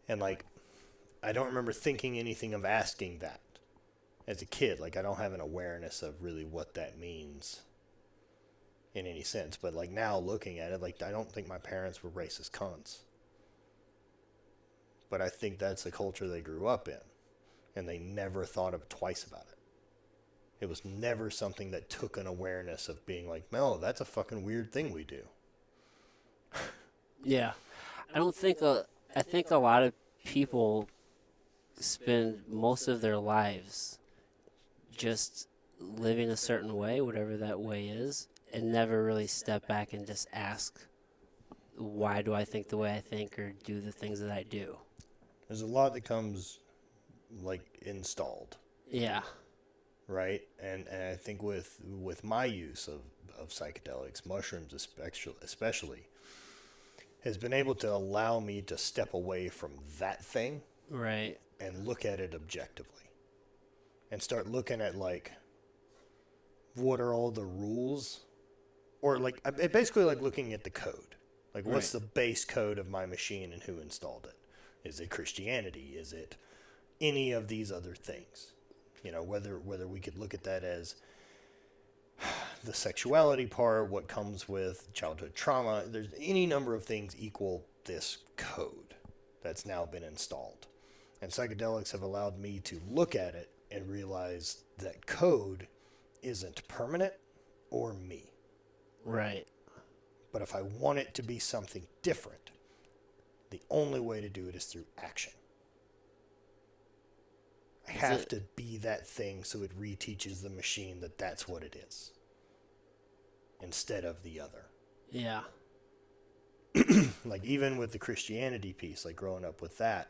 S2: And, like, I don't remember thinking anything of asking that as a kid. Like, I don't have an awareness of really what that means in any sense. But like now looking at it, like I don't think my parents were racist cunts. But I think that's the culture they grew up in. And they never thought of twice about it. It was never something that took an awareness of being like, no, that's a fucking weird thing we do.
S1: Yeah. I don't think, I think a lot of people spend most of their lives just living a certain way, whatever that way is, and never really step back and just ask, why do I think the way I think or do the things that I do?
S2: There's a lot that comes like installed.
S1: Yeah.
S2: Right? And I think with my use of psychedelics, mushrooms especially, has been able to allow me to step away from that thing.
S1: Right.
S2: And look at it objectively. And start looking at like, what are all the rules? Or like, basically like looking at the code. Like what's the base code of my machine and who installed it? Is it Christianity? Is it any of these other things? You know, whether we could look at that as the sexuality part, what comes with childhood trauma. There's any number of things equal this code that's now been installed. And psychedelics have allowed me to look at it and realize that code isn't permanent or me.
S1: Right.
S2: But if I want it to be something different, the only way to do it is through action. I have to be that thing so it reteaches the machine that that's what it is instead of the other.
S1: Yeah.
S2: Like even with the Christianity piece, like growing up with that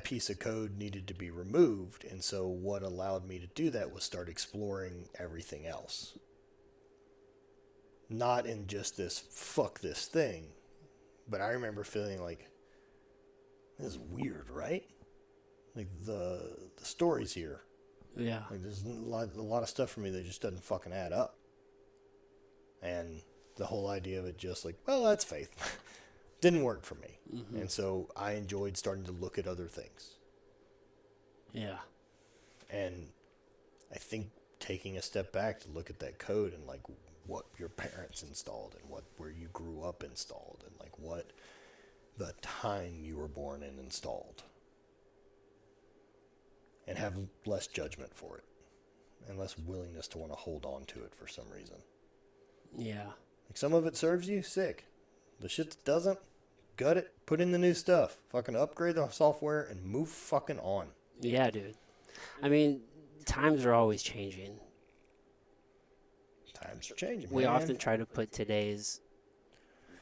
S2: piece of code needed to be removed. And so what allowed me to do that was start exploring everything else. Not in just this, fuck this thing. But I remember feeling like, this is weird, right? Like the stories here.
S1: Yeah.
S2: Like there's a lot of stuff for me that just doesn't fucking add up. And the whole idea of it just like, well, that's faith. Didn't work for me. Mm-hmm. And so I enjoyed starting to look at other things.
S1: Yeah.
S2: And I think taking a step back to look at that code and like what your parents installed and where you grew up installed and like what the time you were born in installed. And have less judgment for it. And less willingness to want to hold on to it for some reason.
S1: Yeah.
S2: Like some of it serves you, sick. The shit that doesn't, gut it, put in the new stuff. Fucking upgrade the software and move fucking on.
S1: Yeah, dude. I mean, times are always changing.
S2: Times are changing,
S1: We
S2: man.
S1: often try to put today's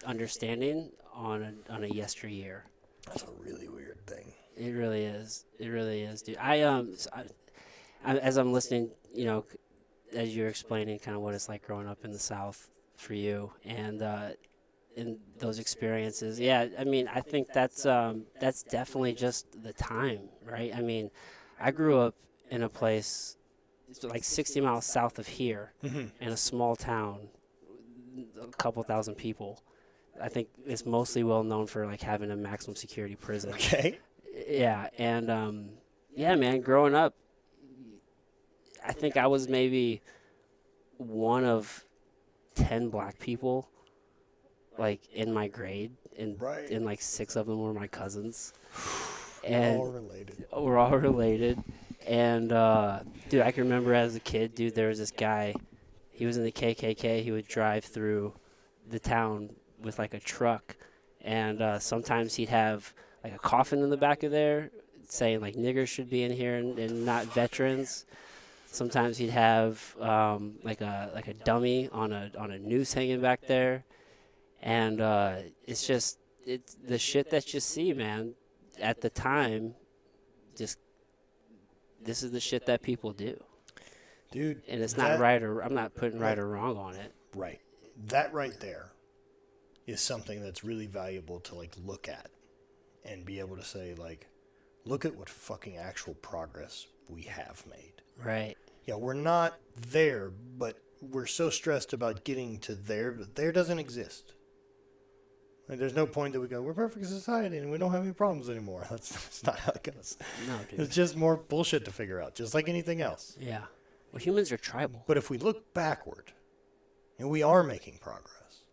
S1: understanding on a yesteryear.
S2: That's a really weird thing.
S1: It really is. It really is, dude. I as I'm listening, you know, as you're explaining kind of what it's like growing up in the South for you, and in those experiences, yeah. I mean, I think that's definitely just the time, right? I mean, I grew up in a place like 60 miles south of here, in a small town, a couple thousand people. I think it's mostly well known for like having a maximum security prison.
S2: Okay.
S1: Yeah, and yeah, man, growing up, I think I was maybe one of 10 black people, like in my grade, and like 6 of them were my cousins. And
S2: we're all related.
S1: We're all related, and dude, I can remember as a kid, dude, there was this guy. He was in the KKK. He would drive through the town with like a truck, and sometimes he'd have like a coffin in the back of there saying like niggers should be in here and not veterans. Sometimes he'd have like a dummy on a noose hanging back there, and it's the shit that you see, man. At the time, just this is the shit that people do,
S2: dude.
S1: And it's not right, or I'm not putting right or wrong on it.
S2: Right, that right there is something that's really valuable to like look at and be able to say like, look at what fucking actual progress we have made.
S1: Right.
S2: Yeah, we're not there, but we're so stressed about getting to there, but there doesn't exist. Like, there's no point that we go, we're perfect society and we don't have any problems anymore. That's not how it goes.
S1: No, dude.
S2: It's just more bullshit to figure out, just like anything else.
S1: Yeah. Well, humans are tribal.
S2: But if we look backward, and we are making progress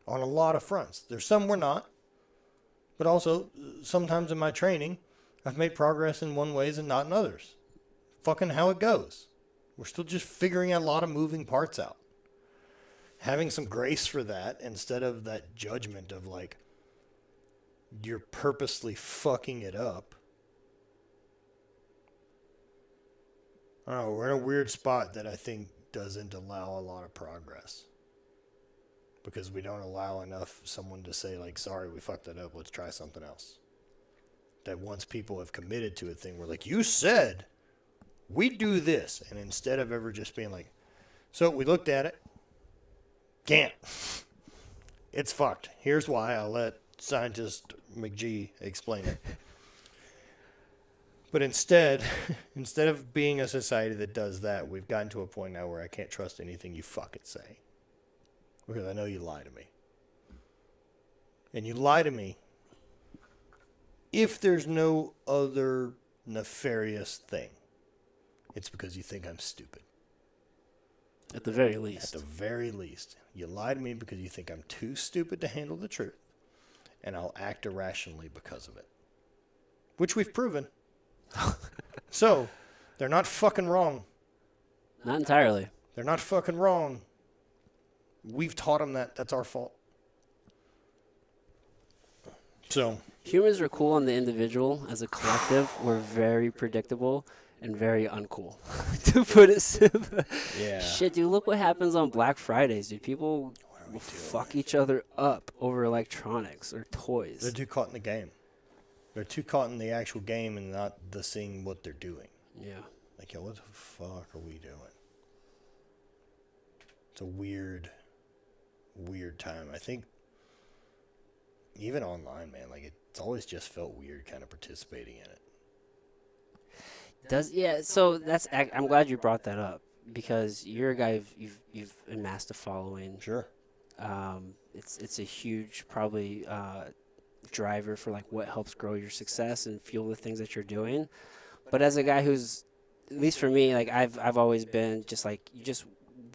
S2: on a lot of fronts. There's some we're not, but also sometimes in my training, I've made progress in one ways and not in others. Fucking how it goes. We're still just figuring a lot of moving parts out. Having some grace for that instead of that judgment of like, you're purposely fucking it up. I don't know, we're in a weird spot that I think doesn't allow a lot of progress. Because we don't allow enough someone to say like, sorry, we fucked that up, let's try something else. That once people have committed to a thing, we're like, you said we do this. And instead of ever just being like, so we looked at it, can't. It's fucked. Here's why. I'll let scientist McGee explain it. But instead of being a society that does that, we've gotten to a point now where I can't trust anything you fucking say. Because I know you lie to me. And you lie to me if there's no other nefarious thing. It's because you think I'm stupid.
S1: At the very least.
S2: At the very least. You lie to me because you think I'm too stupid to handle the truth. And I'll act irrationally because of it. Which we've proven. So, they're not fucking wrong.
S1: Not entirely.
S2: They're not fucking wrong. We've taught them that. That's our fault. So,
S1: humans are cool on the individual. As a collective, we're very predictable and very uncool, to put it simple.
S2: yeah.
S1: Shit, dude, look what happens on Black Fridays, dude. People will fuck each other up over electronics or toys.
S2: They're too caught in the game. They're too caught in the actual game and not the seeing what they're doing.
S1: Yeah.
S2: Like, yo, what the fuck are we doing? It's a weird time. I think even online, man, like it's always just felt weird kind of participating in it.
S1: So I'm glad you brought that up because you're a guy you've amassed a following.
S2: Sure.
S1: It's a huge probably driver for like what helps grow your success and fuel the things that you're doing. But as a guy who's, at least for me, like I've always been just like, you just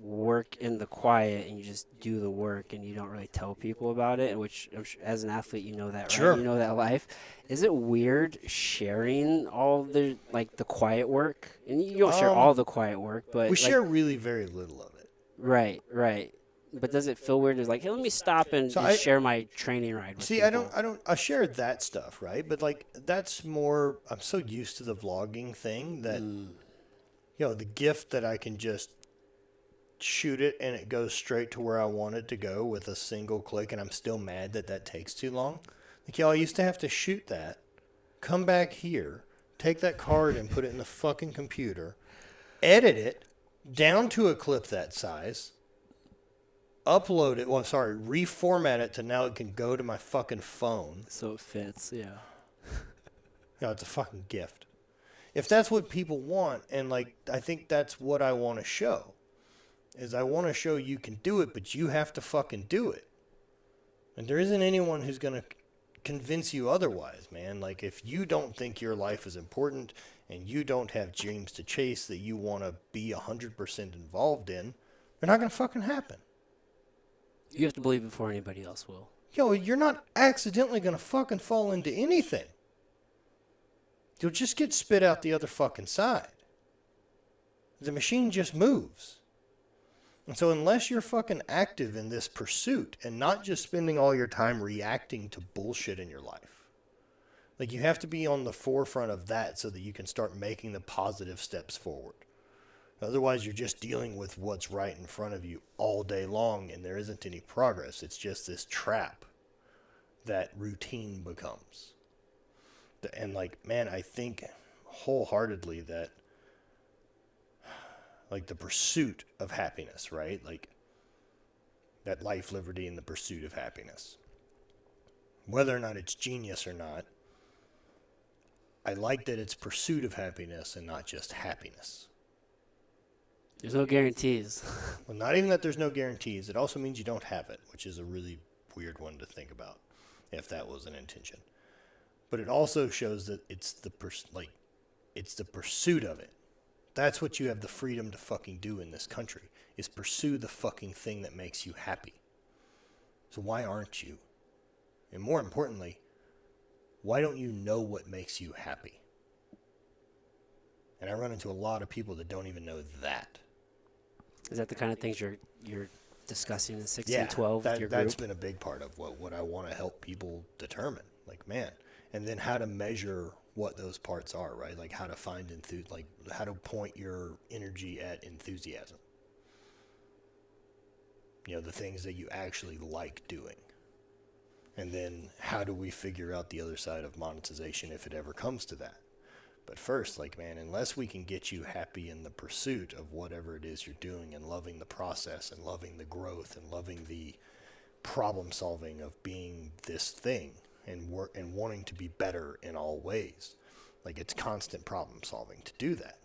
S1: work in the quiet and you just do the work and you don't really tell people about it, which as an athlete you know that, right?
S2: Sure.
S1: You know that life. Is it weird sharing all the like the quiet work? And you don't share all the quiet work, but
S2: we share really very little of it.
S1: Right. But does it feel weird? It's like, hey, let me stop and just share my training ride with people.
S2: I share that stuff, right? But like that's more, I'm so used to the vlogging thing that you know, the gift that I can just shoot it and it goes straight to where I want it to go with a single click, and I'm still mad that takes too long. Like, y'all, I used to have to shoot that, come back here, take that card and put it in the fucking computer, edit it down to a clip that size, upload it, reformat it to now it can go to my fucking phone.
S1: So it fits, yeah.
S2: No, it's a fucking gift. If that's what people want, and like, I think that's what I want to show. Is I want to show you can do it, but you have to fucking do it. And there isn't anyone who's going to convince you otherwise, man. Like, if you don't think your life is important and you don't have dreams to chase that you want to be 100% involved in, they're not going to fucking happen.
S1: You have to believe before anybody else will.
S2: Yo, you're not accidentally going to fucking fall into anything. You'll just get spit out the other fucking side. The machine just moves. And so unless you're fucking active in this pursuit and not just spending all your time reacting to bullshit in your life, like you have to be on the forefront of that so that you can start making the positive steps forward. Otherwise, you're just dealing with what's right in front of you all day long and there isn't any progress. It's just this trap that routine becomes. And like, man, I think wholeheartedly that like the pursuit of happiness, right? Like that life, liberty, and the pursuit of happiness. Whether or not it's genius or not, I like that it's pursuit of happiness and not just happiness.
S1: There's no guarantees.
S2: Well, not even that there's no guarantees. It also means you don't have it, which is a really weird one to think about, if that was an intention. But it also shows that it's the pursuit of it. That's what you have the freedom to fucking do in this country, is pursue the fucking thing that makes you happy. So why aren't you? And more importantly, why don't you know what makes you happy? And I run into a lot of people that don't even know that.
S1: Is that the kind of things you're discussing in 16,
S2: Yeah,
S1: 12 with your
S2: that's
S1: group?
S2: been a big part of what I want to help people determine. Like, man, and then how to measure what those parts are, right? Like how to find like how to point your energy at enthusiasm. You know, the things that you actually like doing. And then how do we figure out the other side of monetization if it ever comes to that? But first, like, man, unless we can get you happy in the pursuit of whatever it is you're doing and loving the process and loving the growth and loving the problem solving of being this thing and work and wanting to be better in all ways, like, it's constant problem solving to do that.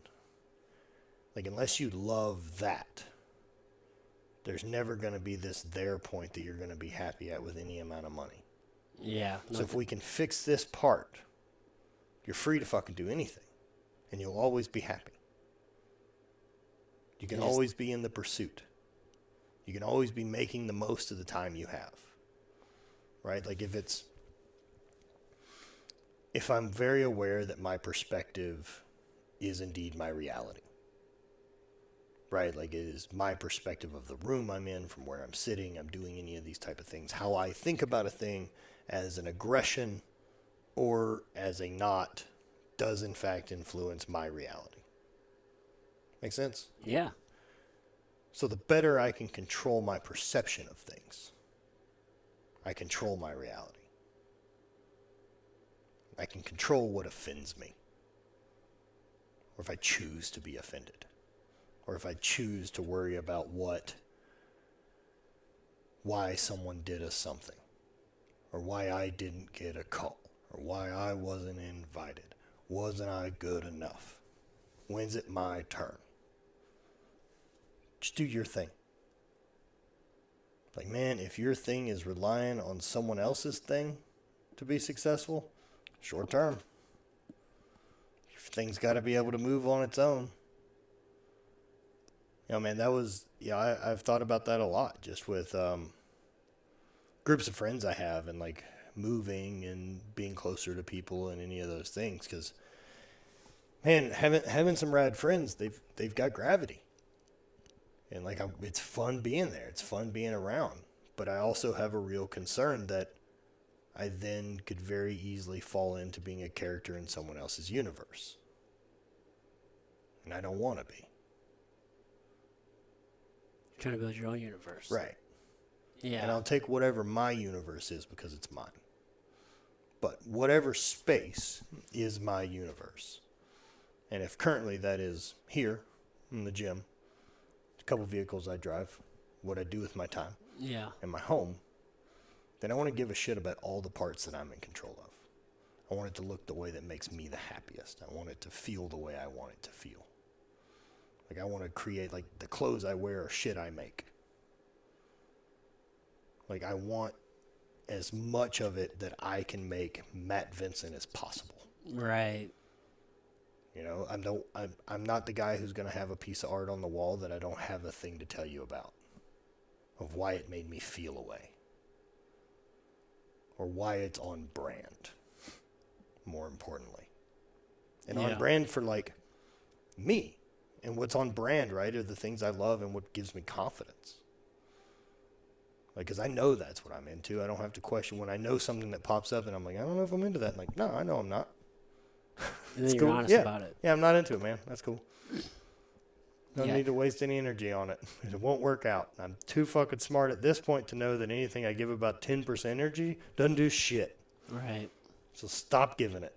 S2: Like, unless you love that, there's never going to be this there point that you're going to be happy at with any amount of money.
S1: Yeah.
S2: So if we can fix this part, you're free to fucking do anything, and you'll always be happy. You can always be in the pursuit. You can always be making the most of the time you have, right? Like if I'm very aware that my perspective is indeed my reality, right? Like, it is my perspective of the room I'm in, from where I'm sitting, I'm doing any of these type of things, how I think about a thing as an aggression or as a not does in fact influence my reality. Make sense?
S1: Yeah.
S2: So the better I can control my perception of things, I control my reality. I can control what offends me. Or if I choose to be offended. Or if I choose to worry about why someone did us something. Or why I didn't get a call. Or why I wasn't invited. Wasn't I good enough? When's it my turn? Just do your thing. Like, man, if your thing is relying on someone else's thing to be successful, short term. Your thing's got to be able to move on its own. You know, man, I've thought about that a lot, just with groups of friends I have, and like moving and being closer to people and any of those things. Because, man, having some rad friends, they've got gravity. And like, it's fun being there. It's fun being around. But I also have a real concern that I then could very easily fall into being a character in someone else's universe. And I don't want to be.
S1: You're trying to build your own universe.
S2: Right.
S1: Yeah.
S2: And I'll take whatever my universe is because it's mine. But whatever space is my universe. And if currently that is here in the gym, a couple vehicles I drive, what I do with my time,
S1: Yeah.
S2: and my home, then I want to give a shit about all the parts that I'm in control of. I want it to look the way that makes me the happiest. I want it to feel the way I want it to feel. Like, I want to create, like, the clothes I wear are shit I make. Like, I want as much of it that I can make Matt Vincent as possible.
S1: Right.
S2: You know, I'm not the guy who's going to have a piece of art on the wall that I don't have a thing to tell you about, of why it made me feel a way, or why it's on brand, more importantly. And on brand for, like, me. And what's on brand, right, are the things I love and what gives me confidence. Like, because I know that's what I'm into. I don't have to question when I know something that pops up and I'm like, I don't know if I'm into that. I'm like, no, I know I'm not.
S1: And then you're
S2: cool.
S1: honest about it.
S2: Yeah, I'm not into it, man. That's cool. Don't need to waste any energy on it. It won't work out. I'm too fucking smart at this point to know that anything I give about 10% energy doesn't do shit.
S1: Right.
S2: So stop giving it.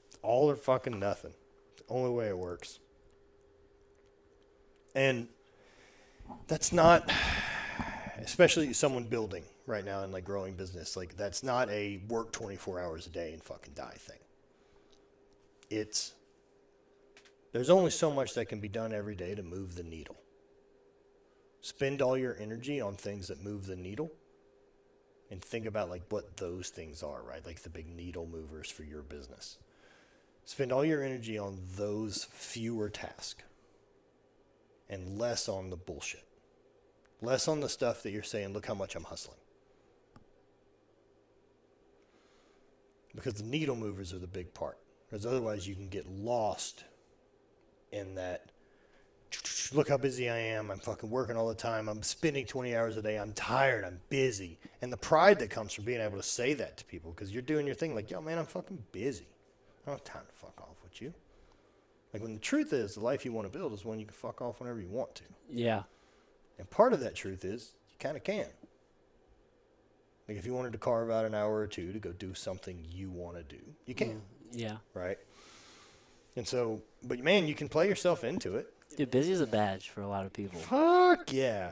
S2: It's all or fucking nothing. It's the only way it works. And that's not, especially someone building right now in, like, growing business, like, that's not a work 24 hours a day and fucking die thing. There's only so much that can be done every day to move the needle. Spend all your energy on things that move the needle and think about, like, what those things are, right? Like the big needle movers for your business. Spend all your energy on those fewer tasks and less on the bullshit. Less on the stuff that you're saying, look how much I'm hustling. Because the needle movers are the big part. Because otherwise you can get lost in that, look how busy I am. I'm fucking working all the time. I'm spending 20 hours a day. I'm tired. I'm busy. And the pride that comes from being able to say that to people because you're doing your thing like, yo, man, I'm fucking busy. I don't have time to fuck off with you. Like when the truth is the life you want to build is one you can fuck off whenever you want to.
S1: Yeah.
S2: And part of that truth is you kind of can. Like if you wanted to carve out an hour or two to go do something you want to do, you can.
S1: Yeah.
S2: Right? And so, but man, you can play yourself into it.
S1: Dude, busy is a badge for a lot of people.
S2: Fuck yeah.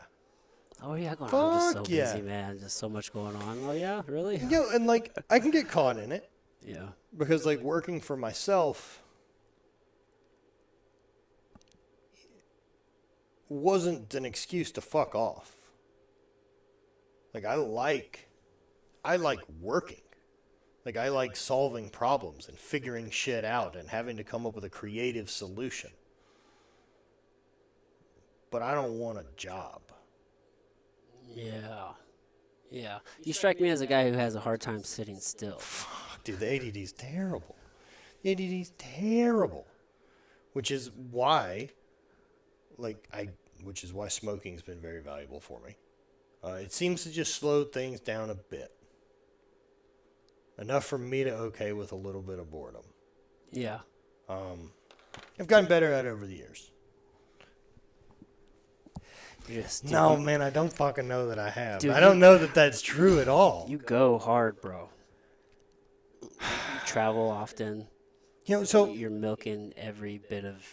S1: Oh, yeah, I'm just so
S2: yeah.
S1: busy, man. Just so much going on. Oh, yeah, really?
S2: Yo, and like, I can get caught in it.
S1: Yeah.
S2: Because like working for myself wasn't an excuse to fuck off. Like I like working. Like I like solving problems and figuring shit out and having to come up with a creative solution. But I don't want a job.
S1: Yeah. Yeah. You strike me as a guy who has a hard time sitting still.
S2: Fuck, dude, the ADD's terrible. The ADD's terrible. Which is why smoking's been very valuable for me. It seems to just slow things down a bit. Enough for me to okay with a little bit of boredom.
S1: Yeah.
S2: I've gotten better at it over the years. No, man, I don't fucking know that I have. Dude, I don't know that that's true at all.
S1: You go hard, bro. You travel often.
S2: So
S1: you're milking every bit of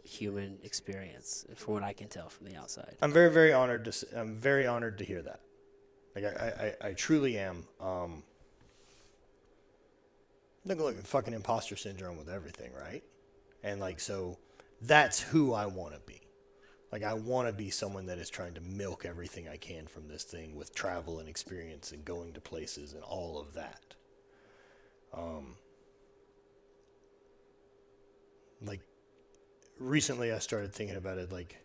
S1: human experience, from what I can tell from the outside.
S2: I'm very, very honored to hear that. Like I truly am. Look, fucking imposter syndrome with everything, right? And like, so that's who I want to be. Like, I want to be someone that is trying to milk everything I can from this thing with travel and experience and going to places and all of that. Like, recently I started thinking about it, like,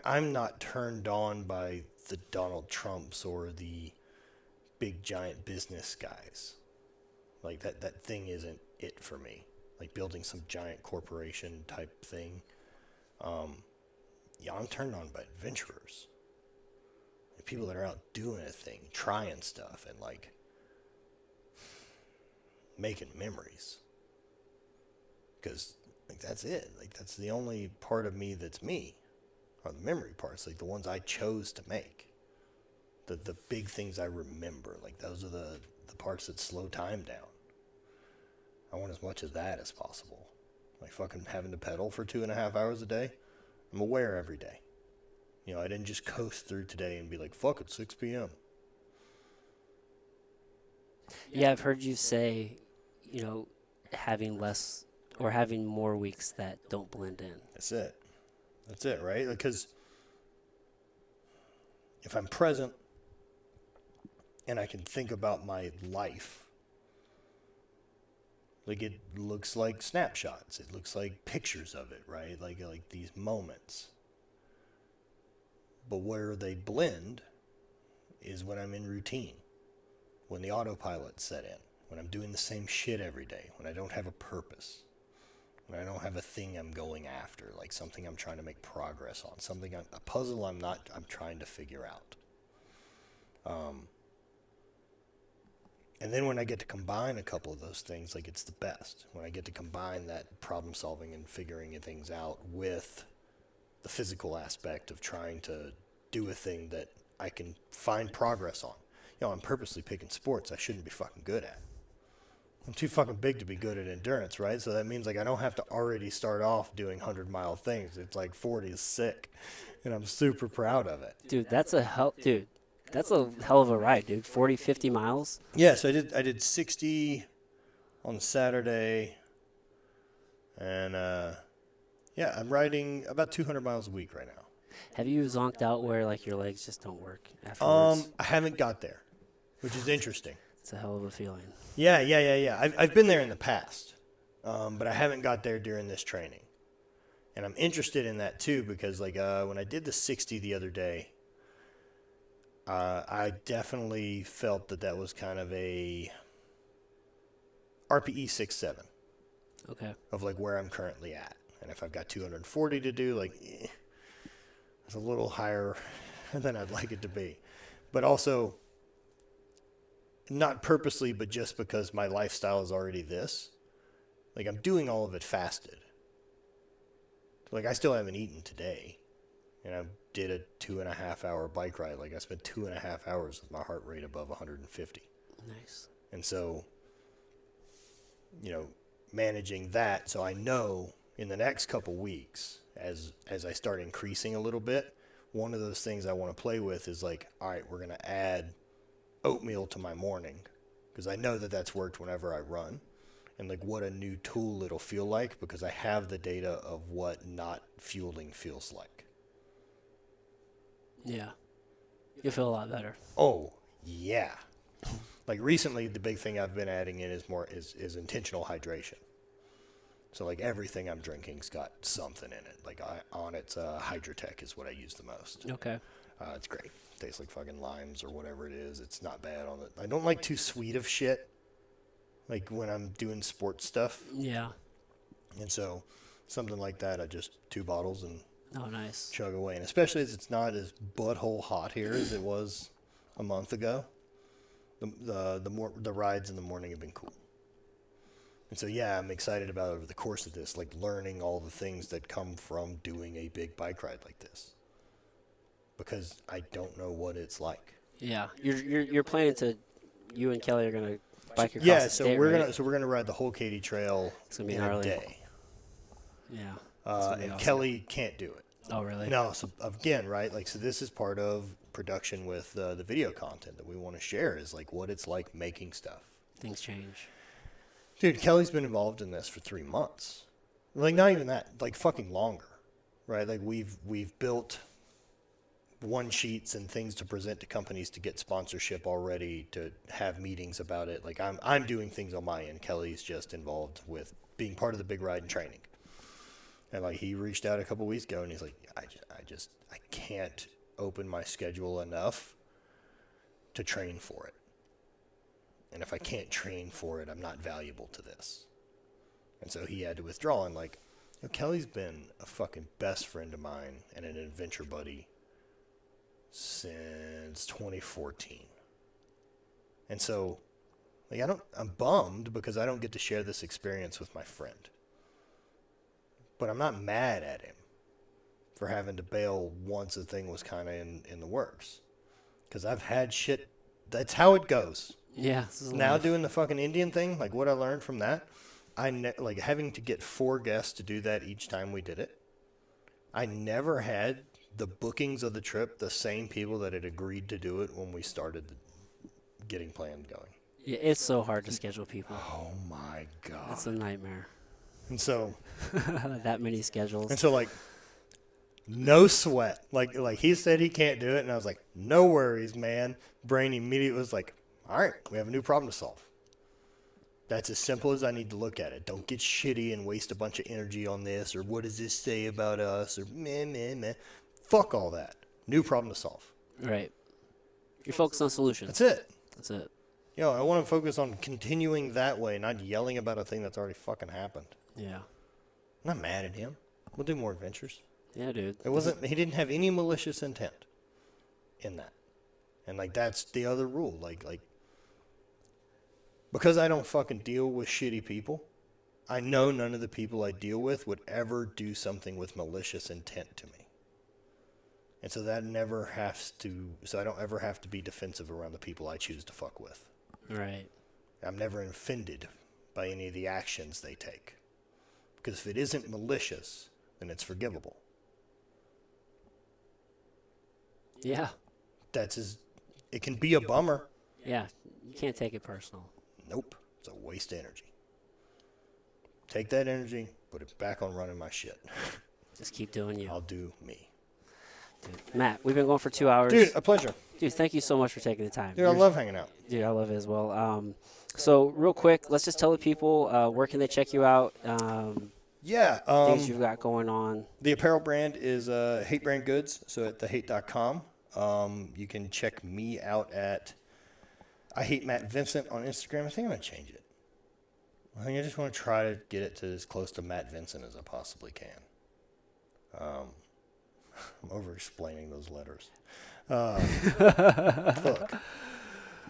S2: I'm not turned on by the Donald Trumps or the big giant business guys. Like, that thing isn't it for me. Like, building some giant corporation type thing. Yeah, I'm turned on by adventurers. Like people that are out doing a thing, trying stuff, and like making memories. Because like that's it. Like that's the only part of me that's me. Are the memory parts, like the ones I chose to make. The big things I remember. Like those are the parts that slow time down. I want as much of that as possible. Like fucking having to pedal for 2.5 hours a day. I'm aware every day. You know, I didn't just coast through today and be like, fuck it, 6 p.m.
S1: Yeah, I've heard you say, you know, having less or having more weeks that don't blend in.
S2: That's it. That's it, right? Because if I'm present and I can think about my life, like it looks like snapshots. It looks like pictures of it, right? Like these moments. But where they blend is when I'm in routine. When the autopilot set in. When I'm doing the same shit every day. When I don't have a purpose. When I don't have a thing I'm going after. Like something I'm trying to make progress on. A puzzle I'm trying to figure out. And then when I get to combine a couple of those things, like it's the best. When I get to combine that problem solving and figuring things out with the physical aspect of trying to do a thing that I can find progress on. You know, I'm purposely picking sports I shouldn't be fucking good at. I'm too fucking big to be good at endurance, right? So that means like I don't have to already start off doing 100-mile things. It's like 40 is sick, and I'm super proud of it.
S1: Dude, that's a hell of a ride, dude. 40, 50 miles?
S2: Yes, I did 60 on Saturday. And, yeah, I'm riding about 200 miles a week right now.
S1: Have you zonked out where, like, your legs just don't work afterwards?
S2: I haven't got there, which is interesting.
S1: It's a hell of a feeling.
S2: Yeah. I've been there in the past. But I haven't got there during this training. And I'm interested in that too because like when I did the 60 the other day, I definitely felt that was kind of a RPE 6-7
S1: Okay.
S2: of like where I'm currently at. And if I've got 240 to do, like it's a little higher than I'd like it to be. But also not purposely, but just because my lifestyle is already this. Like I'm doing all of it fasted. Like I still haven't eaten today. And I did a 2.5 hour bike ride. Like I spent 2.5 hours with my heart rate above 150.
S1: Nice.
S2: And so, managing that. So I know in the next couple weeks, as I start increasing a little bit, one of those things I want to play with is like, all right, we're going to add oatmeal to my morning. Because I know that that's worked whenever I run. And like what a new tool it'll feel like because I have the data of what not fueling feels like.
S1: Yeah. You feel a lot better.
S2: Oh, yeah. Like recently, the big thing I've been adding in is intentional hydration. So like everything I'm drinking's got something in it. Like Onnit's Hydrotech is what I use the most.
S1: Okay.
S2: It's great. Tastes like fucking limes or whatever it is. It's not bad on it. I don't like too sweet of shit. Like when I'm doing sports stuff.
S1: Yeah.
S2: And so something like that, I just 2 bottles and
S1: Oh, nice.
S2: chug away. And especially as it's not as butthole hot here as it was a month ago. The rides in the morning have been cool. And so, yeah, I'm excited about over the course of this, like learning all the things that come from doing a big bike ride like this. Because I don't know what it's like.
S1: Yeah. You're planning to, you and Kelly are going to bike across
S2: yeah,
S1: the
S2: so
S1: state,
S2: we're
S1: right?
S2: gonna ride the whole Katy Trail
S1: It's gonna be
S2: in
S1: gnarly.
S2: a day.
S1: Yeah.
S2: And
S1: awesome.
S2: Kelly can't do it.
S1: Oh, really?
S2: No, so again, right? Like, so this is part of production with the video content that we want to share is like what it's like making stuff.
S1: Things change.
S2: Dude, Kelly's been involved in this for 3 months. Like, not even that, like fucking longer, right? Like we've built one sheets and things to present to companies to get sponsorship already, to have meetings about it. Like I'm doing things on my end. Kelly's just involved with being part of the big ride and training. And like he reached out a couple weeks ago and he's like, I can't open my schedule enough to train for it. And if I can't train for it, I'm not valuable to this. And so he had to withdraw. And like, Kelly's been a fucking best friend of mine and an adventure buddy since 2014. And so, like, I'm bummed because I don't get to share this experience with my friend. But I'm not mad at him for having to bail once the thing was kind of in the works. Because I've had shit, that's how it goes.
S1: Yeah.
S2: Now doing the fucking Indian thing, like what I learned from that, like having to get 4 guests to do that each time we did it. I never had the bookings of the trip the same people that had agreed to do it when we started getting planned going.
S1: Yeah, it's so hard to schedule people.
S2: Oh my God.
S1: It's a nightmare.
S2: And so
S1: that many schedules.
S2: like no sweat. Like he said he can't do it and I was like, no worries, man. Brain immediately was like, all right, we have a new problem to solve. That's as simple as I need to look at it. Don't get shitty and waste a bunch of energy on this or what does this say about us or meh. Fuck all that. New problem to solve.
S1: Right. You're focused on solutions.
S2: That's it.
S1: That's it.
S2: I want to focus on continuing that way, not yelling about a thing that's already fucking happened.
S1: Yeah.
S2: I'm not mad at him. We'll do more adventures.
S1: Yeah, dude.
S2: He didn't have any malicious intent in that. And like that's the other rule. Like because I don't fucking deal with shitty people, I know none of the people I deal with would ever do something with malicious intent to me. And so I don't ever have to be defensive around the people I choose to fuck with.
S1: Right.
S2: I'm never offended by any of the actions they take. Because if it isn't malicious, then it's forgivable.
S1: Yeah.
S2: It can be a bummer.
S1: Yeah. You can't take it personal.
S2: Nope. It's a waste of energy. Take that energy, put it back on running my shit.
S1: Just keep doing you.
S2: I'll do me.
S1: Dude. Matt, we've been going for 2 hours.
S2: Dude, a pleasure.
S1: Dude, thank you so much for taking the time.
S2: Dude, I love hanging out.
S1: Dude, I love it as well. So real quick, let's just tell the people where can they check you out.
S2: Yeah.
S1: Things you've got going on.
S2: The apparel brand is Hate Brand Goods, so at thehate.com. You can check me out at I Hate Matt Vincent on Instagram. I think I'm going to change it. I think I just want to try to get it to as close to Matt Vincent as I possibly can. I'm over-explaining those letters. Look.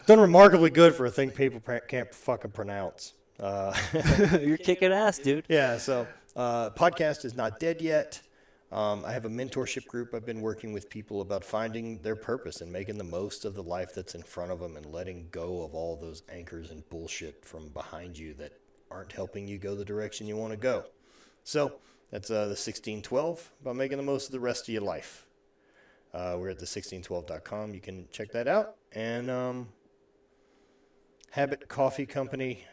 S2: Done remarkably good for a thing people can't fucking pronounce.
S1: You're kicking ass, dude.
S2: Yeah, so podcast is not dead yet. I have a mentorship group. I've been working with people about finding their purpose and making the most of the life that's in front of them and letting go of all those anchors and bullshit from behind you that aren't helping you go the direction you want to go. So that's the 1612, about making the most of the rest of your life. We're at the 1612.com. You can check that out. And Habit Coffee Company.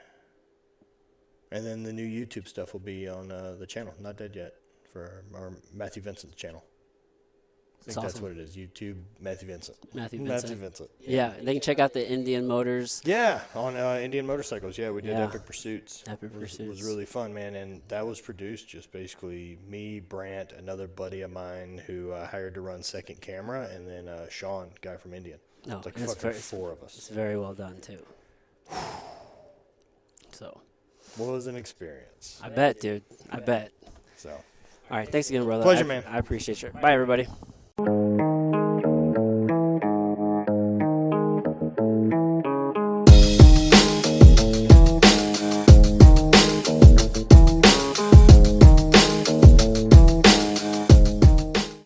S2: And then the new YouTube stuff will be on the channel. Not dead yet. For our Matthew Vincent's channel. I think that's what it is. YouTube, Matthew Vincent.
S1: Matthew
S2: Vincent.
S1: Yeah, they can check out the Indian Motors.
S2: Yeah, on Indian Motorcycles. Yeah, we did Epic Pursuits.
S1: Epic Pursuits.
S2: It was really fun, man. And that was produced just basically me, Brant, another buddy of mine who I hired to run second camera, and then Sean, guy from Indian.
S1: No,
S2: it's like fucking four of us.
S1: It's very well done, too. So.
S2: Was an experience.
S1: I bet, dude. I bet.
S2: So.
S1: All right, thanks again, brother.
S2: Pleasure, man.
S1: I appreciate you. Bye, everybody.